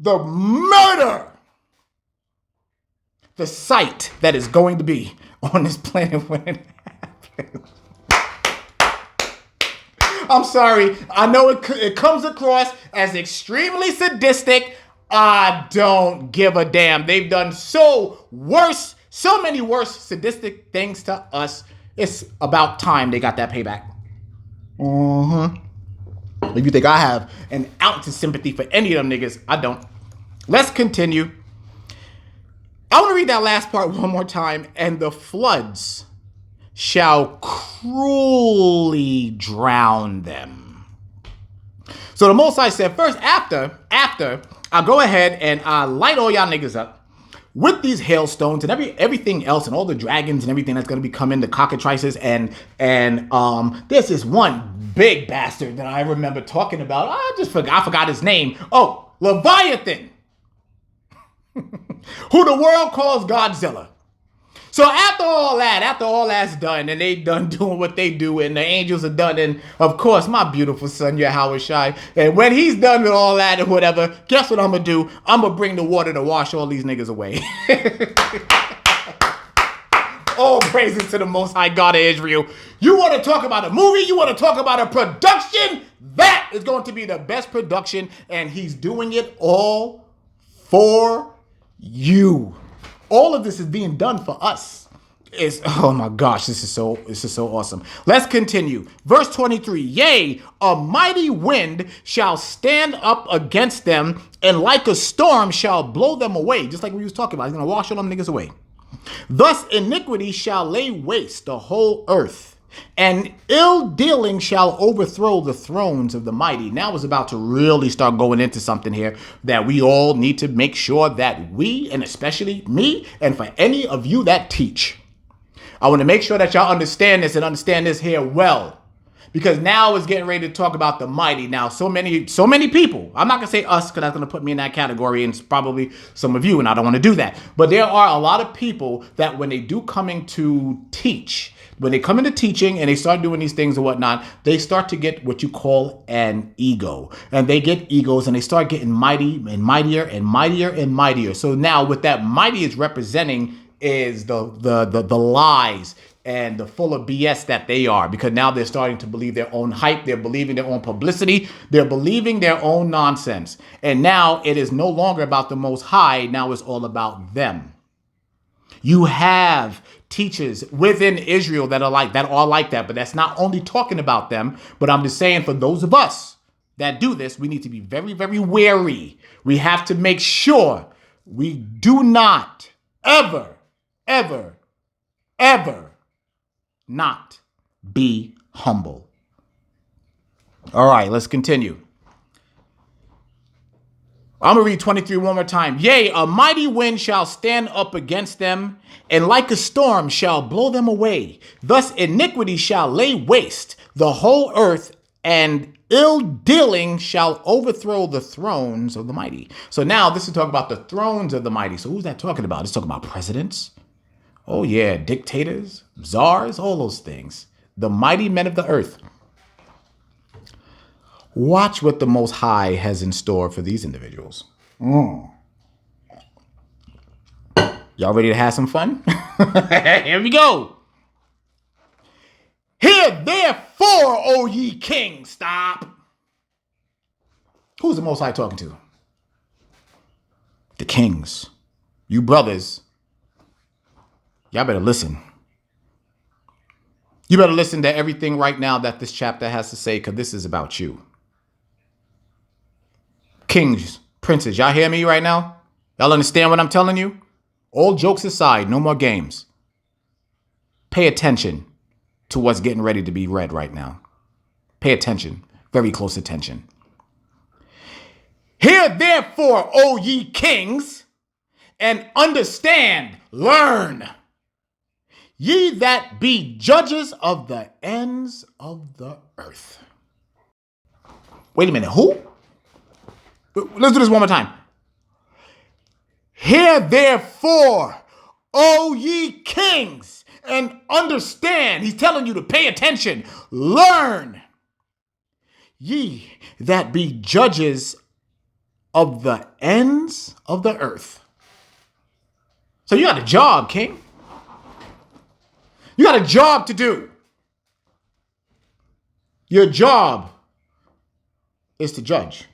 murder? The sight that is going to be on this planet when it happens. I'm sorry. I know it comes across as extremely sadistic. I don't give a damn. They've done so many worse sadistic things to us. It's about time they got that payback. If you think I have an ounce of sympathy for any of them niggas, I don't. Let's continue. I want to read that last part one more time. And the floods shall cruelly drown them. So the Most High said, first, after, I'll go ahead and light all y'all niggas up with these hailstones and everything else and all the dragons and everything that's going to be coming, the cockatrices, and there's this one big bastard that I remember talking about. I forgot his name. Oh, Leviathan. Who the world calls Godzilla. So after all that's done, and they done doing what they do, and the angels are done, and of course, my beautiful son, Yahweh Shai, and when he's done with all that and whatever, guess what I'm gonna do? I'm gonna bring the water to wash all these niggas away. All praises to the Most High God of Israel. You want to talk about a movie? You want to talk about a production? That is going to be the best production, and he's doing it all for you. All of this is being done for us. Oh my gosh, this is so awesome. Let's continue. Verse 23, yea, a mighty wind shall stand up against them, and like a storm shall blow them away. Just like we was talking about, he's going to wash all them niggas away. Thus iniquity shall lay waste the whole earth, and ill dealing shall overthrow the thrones of the mighty. Now it's about to really start going into something here that we all need to make sure that we, and especially me, and for any of you that teach, I want to make sure that y'all understand this and understand this here well. Because now it's getting ready to talk about the mighty. Now, so many people, I'm not going to say us because that's going to put me in that category, and it's probably some of you, and I don't want to do that. But there are a lot of people that when they do coming to teach, when they come into teaching and they start doing these things and whatnot, they start to get what you call an ego. And they get egos and they start getting mighty and mightier and mightier and mightier. So now what that mighty is representing is the lies and the full of BS that they are, because now they're starting to believe their own hype. They're believing their own publicity. They're believing their own nonsense. And now it is no longer about the Most High. Now it's all about them. You have teachers within Israel that are like that, but that's not only talking about them, but I'm just saying for those of us that do this, we need to be very, very wary. We have to make sure We do not ever, ever, ever not be humble. All right, let's continue. I'm going to read 23 one more time. Yea, a mighty wind shall stand up against them, and like a storm shall blow them away. Thus iniquity shall lay waste the whole earth, and ill dealing shall overthrow the thrones of the mighty. So now this is talking about the thrones of the mighty. So who's that talking about? It's talking about presidents. Oh yeah, dictators, czars, all those things. The mighty men of the earth. Watch what the Most High has in store for these individuals. Y'all ready to have some fun? Here we go. Hear therefore, O ye kings. Stop. Who's the Most High talking to? The kings. You brothers. Y'all better listen. You better listen to everything right now that this chapter has to say, because this is about you. Kings, princes, y'all hear me right now? Y'all understand what I'm telling you? All jokes aside, no more games. Pay attention to what's getting ready to be read right now. Pay attention, very close attention. Hear therefore, O ye kings, and understand, learn, ye that be judges of the ends of the earth. Wait a minute, who? Let's do this one more time. Hear therefore, O ye kings, and understand. He's telling you to pay attention. Learn, ye that be judges of the ends of the earth. So you got a job, king. You got a job to do. Your job is to judge.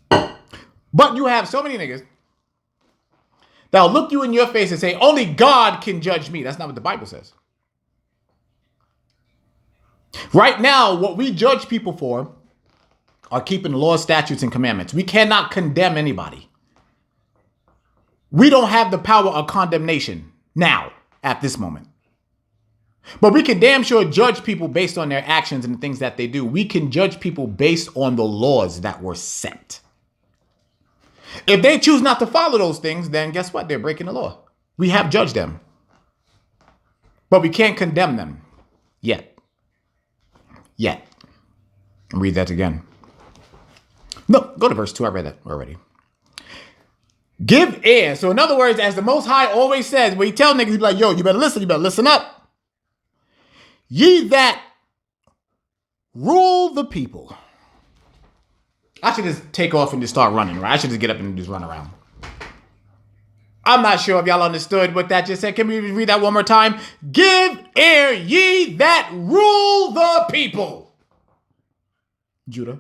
But you have so many niggas that'll look you in your face and say, only God can judge me. That's not what the Bible says. Right now, what we judge people for are keeping the laws, statutes, and commandments. We cannot condemn anybody. We don't have the power of condemnation now, at this moment. But we can damn sure judge people based on their actions and the things that they do. We can judge people based on the laws that were set. If they choose not to follow those things, then guess what? They're breaking the law. We have judged them. But we can't condemn them yet. Yet. Read that again. No, go to verse 2. I read that already. Give ear. So in other words, as the Most High always says, when he tell niggas, he's like, yo, you better listen up. Ye that rule the people. I should just take off and just start running, right? I should just get up and just run around. I'm not sure if y'all understood what that just said. Can we read that one more time? Give ear, ye that rule the people. Judah.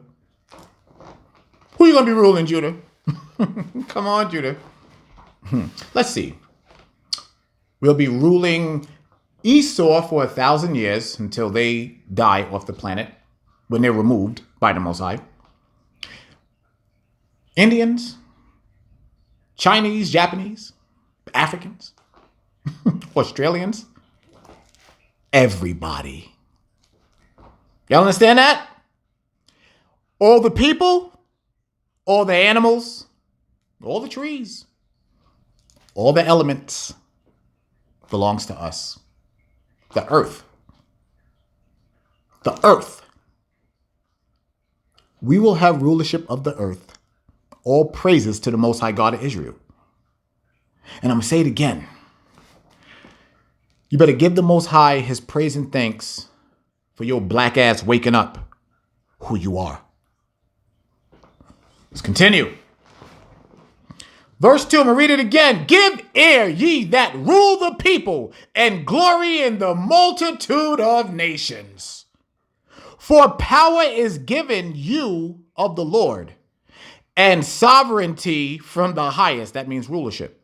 Who you gonna be ruling, Judah? Come on, Judah. Let's see. We'll be ruling Esau for 1,000 years until they die off the planet when they're removed by the Most High. Indians, Chinese, Japanese, Africans, Australians, everybody. Y'all understand that? All the people, all the animals, all the trees, all the elements belongs to us. The earth. The earth. We will have rulership of the earth. All praises to the Most High God of Israel. And I'm going to say it again. You better give the Most High his praise and thanks for your black ass waking up who you are. Let's continue. Verse 2, I'm going to read it again. Give ear, ye that rule the people, and glory in the multitude of nations. For power is given you of the Lord, and sovereignty from the highest. That means rulership.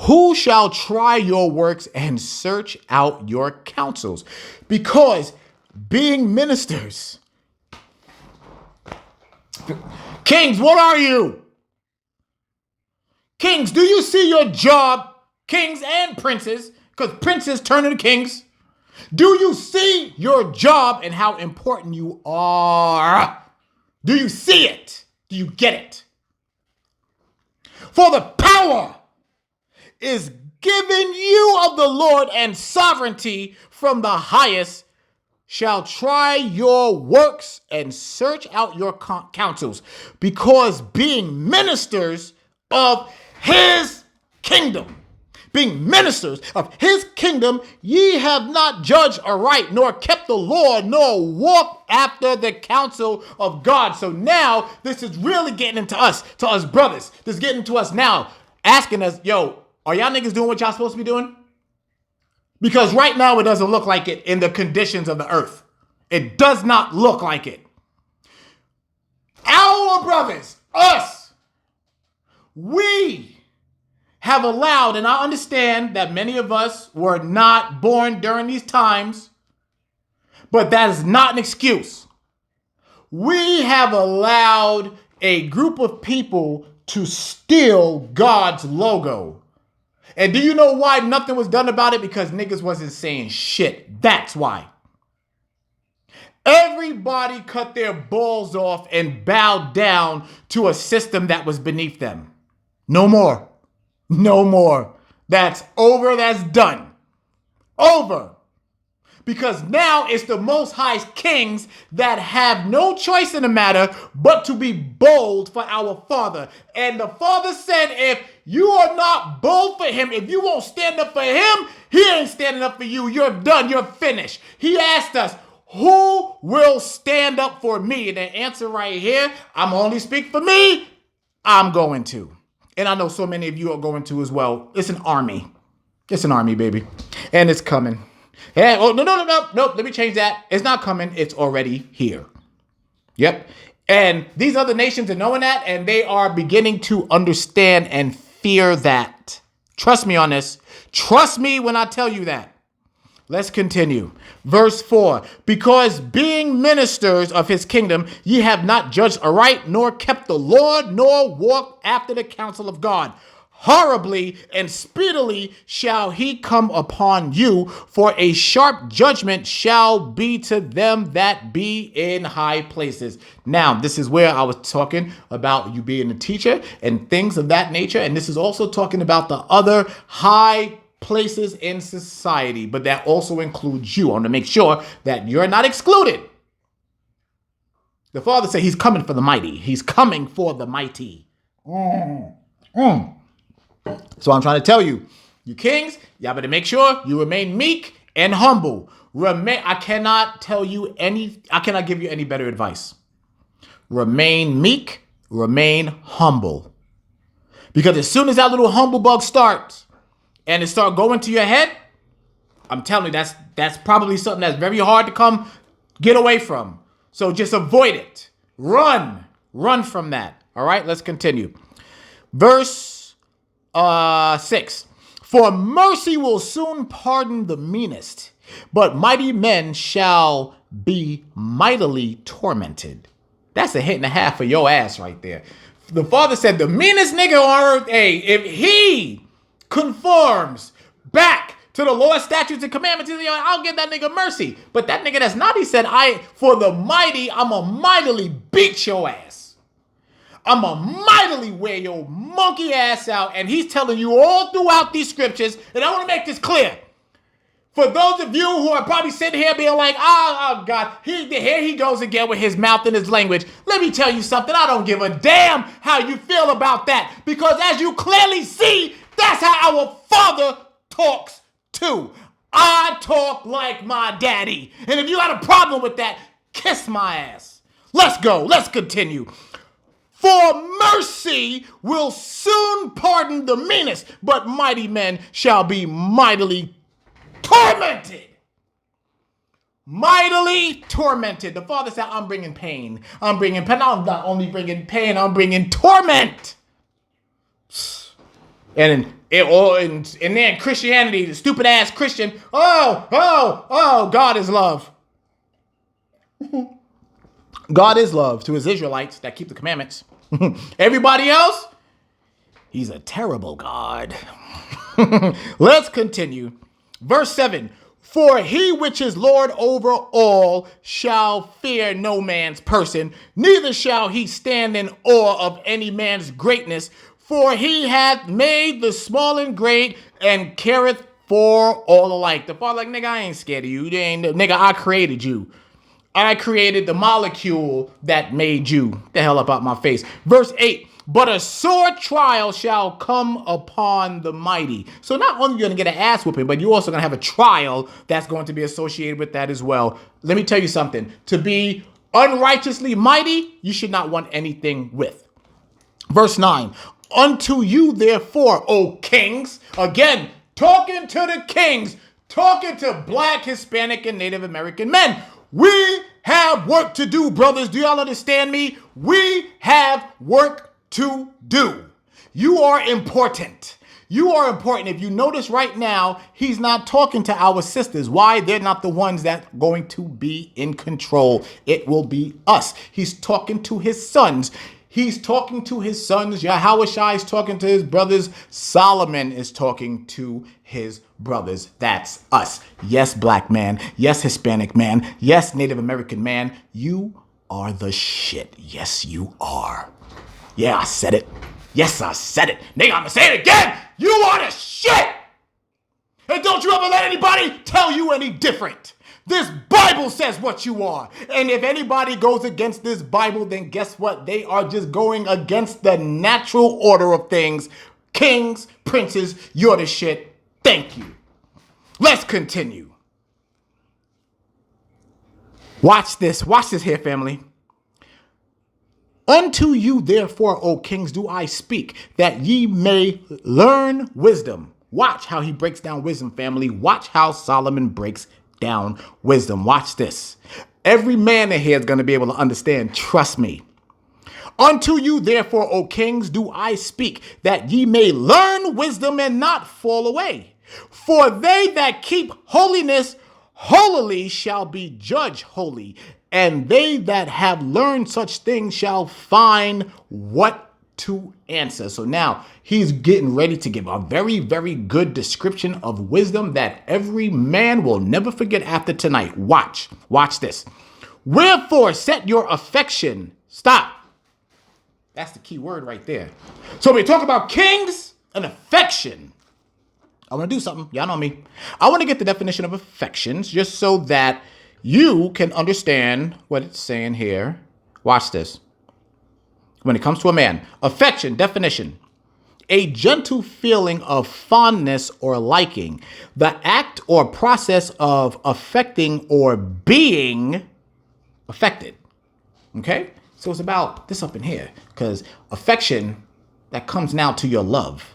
Who shall try your works and search out your counsels? Because being ministers, kings, what are you? Kings, do you see your job? Kings and princes, because princes turn into kings. Do you see your job and how important you are? Do you see it? Do you get it? For the power is given you of the Lord, and sovereignty from the highest shall try your works and search out your counsels, because being ministers of his kingdom, ye have not judged aright, nor kept the law, nor walked after the counsel of God. So now this is really getting into us, to us brothers. This is getting to us now, asking us, yo, are y'all niggas doing what y'all supposed to be doing? Because right now it doesn't look like it in the conditions of the earth. It does not look like it. Our brothers, us, we have allowed, and I understand that many of us were not born during these times, but that is not an excuse. We have allowed a group of people to steal God's logo. And do you know why nothing was done about it? Because niggas wasn't saying shit. That's why. Everybody cut their balls off and bowed down to a system that was beneath them. No more. No more. That's over. That's done. Over. Because now it's the Most High kings that have no choice in the matter but to be bold for our Father. And the Father said, if you are not bold for him, if you won't stand up for him, he ain't standing up for you. You're done. You're finished. He asked us, who will stand up for me? And the answer right here, I'm only speak for me. I'm going to. And I know so many of you are going to as well. It's an army. It's an army, baby. And it's coming. And, oh, no. Let me change that. It's not coming. It's already here. Yep. And these other nations are knowing that, and they are beginning to understand and fear that. Trust me on this. Trust me when I tell you that. Let's continue. Verse 4. Because being ministers of his kingdom, ye have not judged aright, nor kept the Lord, nor walked after the counsel of God. Horribly and speedily shall he come upon you, for a sharp judgment shall be to them that be in high places. Now, this is where I was talking about you being a teacher and things of that nature. And this is also talking about the other high places in society, but that also includes you. I want to make sure that you're not excluded. The Father said he's coming for the mighty. He's coming for the mighty. So I'm trying to tell you, you kings, y'all better make sure you remain meek and humble. I cannot give you any better advice. Remain meek, remain humble. Because as soon as that little humble bug starts and it start going to your head, I'm telling you, that's probably something that's very hard to get away from. So just avoid it. Run from that. All right, let's continue. Verse 6. For mercy will soon pardon the meanest, but mighty men shall be mightily tormented. That's a hit and a half for your ass right there. The Father said the meanest nigga on earth, if he conforms back to the law, statutes, and commandments, I'll give that nigga mercy. But that nigga that's not, he said, for the mighty, I'ma mightily beat your ass. I'ma mightily wear your monkey ass out. And he's telling you all throughout these scriptures, and I want to make this clear. For those of you who are probably sitting here being like, oh God, here he goes again with his mouth and his language. Let me tell you something. I don't give a damn how you feel about that. Because as you clearly see, that's how our Father talks too. I talk like my daddy. And if you got a problem with that, kiss my ass. Let's go. Let's continue. For mercy will soon pardon the meanest, but mighty men shall be mightily tormented. Mightily tormented. The Father said, I'm bringing pain. I'm bringing pain. I'm not only bringing pain, I'm bringing torment. And then Christianity, the stupid ass Christian, God is love. God is love to his Israelites that keep the commandments. Everybody else, He's a terrible God. Let's continue. Verse 7. For he which is Lord over all shall fear no man's person, neither shall he stand in awe of any man's greatness. For he hath made the small and great, and careth for all alike. The Father like, nigga, I ain't scared of you. Nigga, I created you. I created the molecule that made you. The hell up out my face. Verse 8. But a sore trial shall come upon the mighty. So not only are you going to get an ass whooping, but you're also going to have a trial that's going to be associated with that as well. Let me tell you something. To be unrighteously mighty, you should not want anything with. Verse 9. Unto you, therefore, O kings. Again, talking to the kings. Talking to Black, Hispanic, and Native American men. We have work to do, brothers. Do y'all understand me? We have work to do. You are important. You are important. If you notice right now, he's not talking to our sisters. Why? They're not the ones that are going to be in control. It will be us. He's talking to his sons. He's talking to his sons. Yahushua is talking to his brothers. Solomon is talking to his brothers. That's us. Yes, Black man. Yes, Hispanic man. Yes, Native American man. You are the shit. Yes, you are. Yeah, I said it. Yes, I said it. Nigga, I'm gonna say it again. You are the shit. And don't you ever let anybody tell you any different. This Bible says what you are. And if anybody goes against this Bible, then guess what? They are just going against the natural order of things. Kings, princes, you're the shit. Thank you. Let's continue. Watch this. Watch this here, family. Unto you, therefore, O kings, do I speak, that ye may learn wisdom. Watch how he breaks down wisdom, family. Watch how Solomon breaks down wisdom. Watch this. Every man in here is going to be able to understand. Trust me. Unto you, therefore, O kings, do I speak, that ye may learn wisdom and not fall away. For they that keep holiness holily shall be judged holy, and they that have learned such things shall find what to answer. So now he's getting ready to give a very, very good description of wisdom that every man will never forget after tonight. Watch this. Wherefore set your affection. Stop. That's the key word right there. So when we talk about kings and affection, I want to do something. Y'all know me. I want to get the definition of affections just so that you can understand what it's saying here. Watch this. When it comes to a man, affection, definition, a gentle feeling of fondness or liking, the act or process of affecting or being affected. Okay? So it's about this up in here, because affection, that comes now to your love.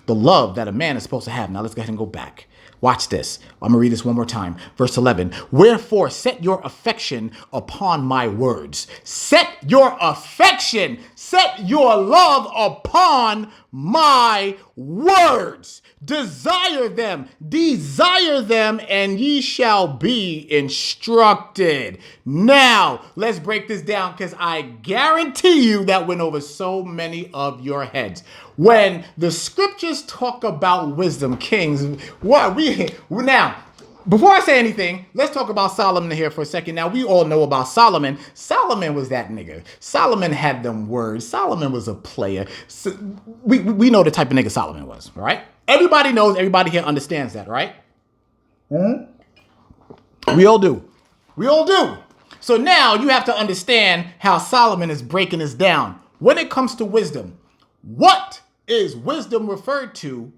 The love that a man is supposed to have. Now let's go ahead and go back. Watch this. I'm going to read this one more time. Verse 11. Wherefore set your affection upon my words. Set your affection. Set your love upon my words. Desire them, and ye shall be instructed. Now, let's break this down, because I guarantee you that went over so many of your heads. When the scriptures talk about wisdom, kings, now, before I say anything, let's talk about Solomon here for a second. Now, we all know about Solomon. Solomon was that nigga. Solomon had them words. Solomon was a player. So we know the type of nigga Solomon was, right? Everybody knows, everybody here understands that, right? Mm-hmm. We all do. We all do. So now you have to understand how Solomon is breaking this down. When it comes to wisdom, what is wisdom referred to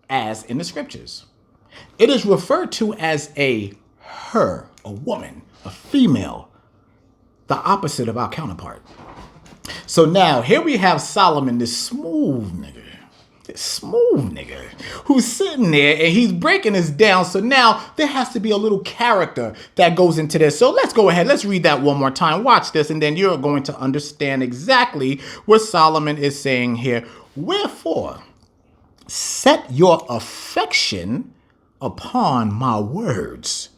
as in the scriptures? It is referred to as a woman, a female, the opposite of our counterpart. So now here we have Solomon, this smooth nigga, who's sitting there and he's breaking this down. So now there has to be a little character that goes into this. So let's go ahead. Let's read that one more time. Watch this, and then you're going to understand exactly what Solomon is saying here. Wherefore, set your affection upon my words.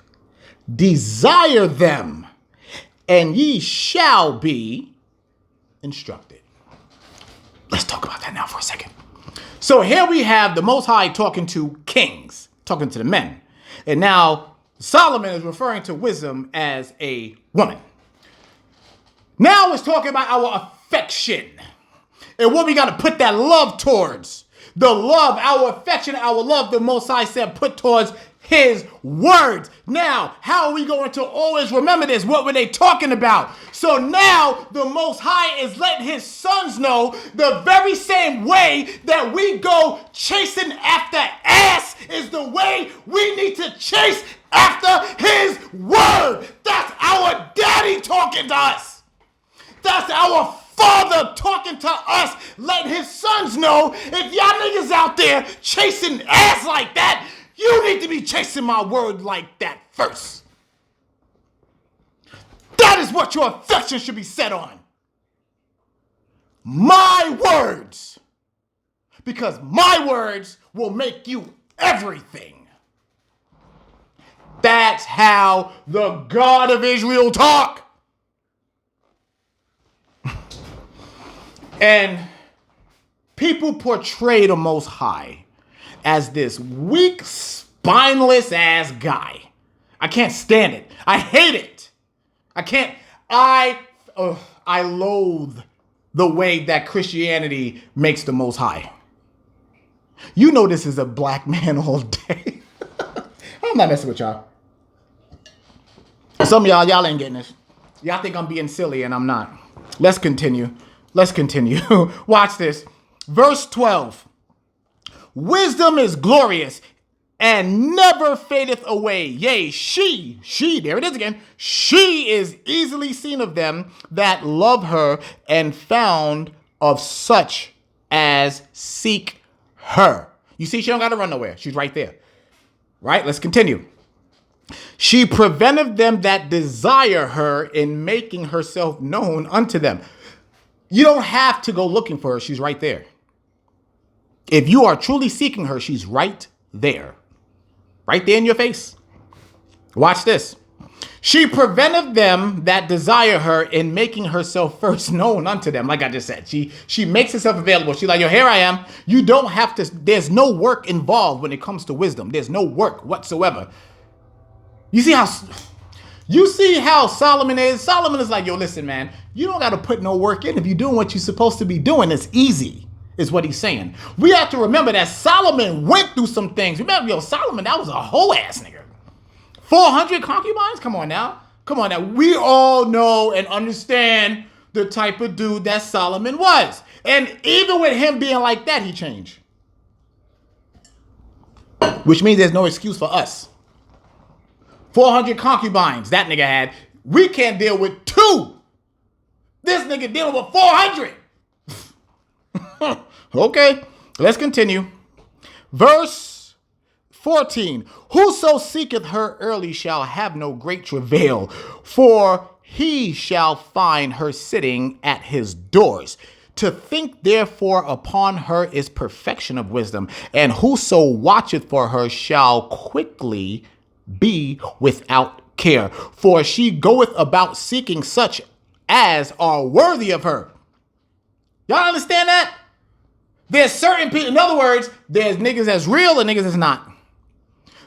Desire them, and ye shall be instructed. Let's talk about that now for a second. So here we have the Most High talking to kings, talking to the men. And now Solomon is referring to wisdom as a woman. Now it's talking about our affection and what we got to put that love towards. The love, our affection, our love, the Most High said, put towards his words. Now, how are we going to always remember this? What were they talking about? So now the Most High is letting his sons know the very same way that we go chasing after ass is the way we need to chase after his word. That's our daddy talking to us. That's our Father talking to us, letting his sons know, if y'all niggas out there chasing ass like that, you need to be chasing my word like that first. That is what your affection should be set on. My words. Because my words will make you everything. That's how the God of Israel talk. And people portray the Most High as this weak, spineless ass guy. I can't stand it. I hate it. I loathe the way that Christianity makes the Most High. You know this is a black man all day. I'm not messing with y'all. Some of y'all ain't getting this. Y'all think I'm being silly and I'm not. Let's continue. Watch this. Verse 12. Wisdom is glorious and never fadeth away. Yea, she, there it is again. She is easily seen of them that love her and found of such as seek her. You see, she don't got to run nowhere. She's right there. Right? Let's continue. She preventeth them that desire her in making herself known unto them. You don't have to go looking for her. She's right there. If you are truly seeking her, she's right there. Right there in your face. Watch this. She preventeth them that desire her in making herself first known unto them. Like I just said, she makes herself available. She's like, yo, here I am. You don't have to, there's no work involved when it comes to wisdom. There's no work whatsoever. You see how Solomon is? Solomon is like, yo, listen, man, you don't got to put no work in. If you're doing what you're supposed to be doing, it's easy, is what he's saying. We have to remember that Solomon went through some things. Remember, yo, Solomon, that was a whole ass nigga. 400 concubines? Come on now. We all know and understand the type of dude that Solomon was. And even with him being like that, he changed. Which means there's no excuse for us. 400 concubines that nigga had. We can't deal with 2. This nigga dealing with 400. Okay, let's continue. Verse 14. Whoso seeketh her early shall have no great travail, for he shall find her sitting at his doors. To think therefore upon her is perfection of wisdom, and whoso watcheth for her shall quickly be without care, for she goeth about seeking such as are worthy of her. Y'all understand that? There's certain people, in other words, there's niggas that's real and niggas that's not.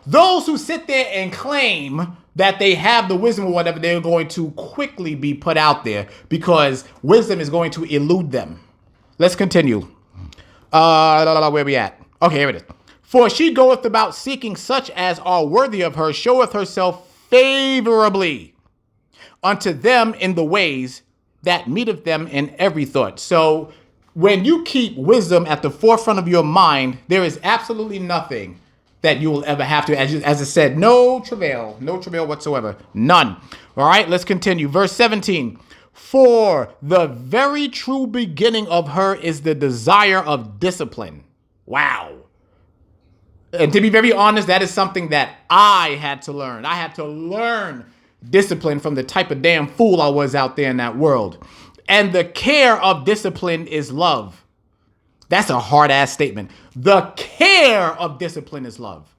Those who sit there and claim that they have the wisdom or whatever, they're going to quickly be put out there because wisdom is going to elude them. Let's continue. Where we at? Okay, here it is. For she goeth about seeking such as are worthy of her, showeth herself favorably unto them in the ways that meeteth them in every thought. So when you keep wisdom at the forefront of your mind, there is absolutely nothing that you will ever have to, as I said, no travail whatsoever. None. All right, let's continue. Verse 17. For the very true beginning of her is the desire of discipline. Wow. And to be very honest, that is something that I had to learn. I had to learn discipline from the type of damn fool I was out there in that world. And the care of discipline is love. That's a hard ass statement. The care of discipline is love.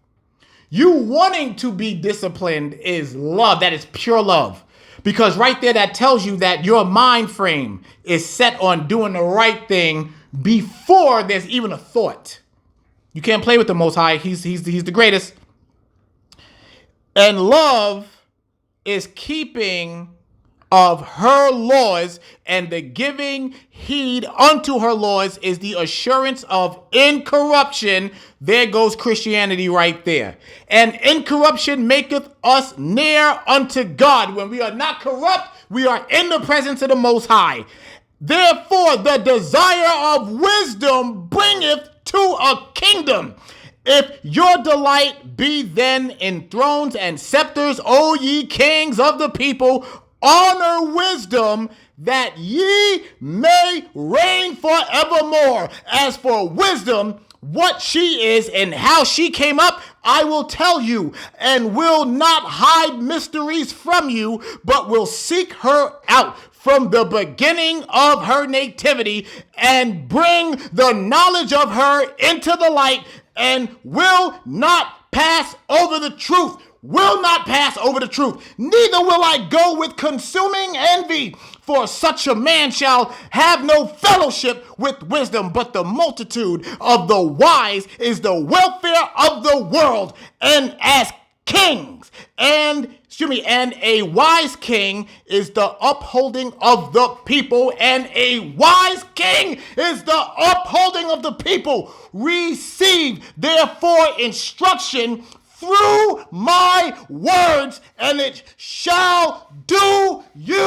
You wanting to be disciplined is love. That is pure love. Because right there, that tells you that your mind frame is set on doing the right thing before there's even a thought. You can't play with the Most High. He's the greatest. And love is keeping of her laws, and the giving heed unto her laws is the assurance of incorruption. There goes Christianity right there. And incorruption maketh us near unto God. When we are not corrupt, we are in the presence of the Most High. Therefore, the desire of wisdom bringeth to a kingdom. If your delight be then in thrones and scepters, O ye kings of the people, honor wisdom, that ye may reign forevermore. As for wisdom, what she is and how she came up, I will tell you, and will not hide mysteries from you, but will seek her out from the beginning of her nativity, and bring the knowledge of her into the light, and will not pass over the truth. Will not pass over the truth. Neither will I go with consuming envy. For such a man shall have no fellowship with wisdom, but the multitude of the wise is the welfare of the world. And as kings, and a wise king is the upholding of the people, and a wise king is the upholding of the people. Receive therefore instruction through my words, and it shall do you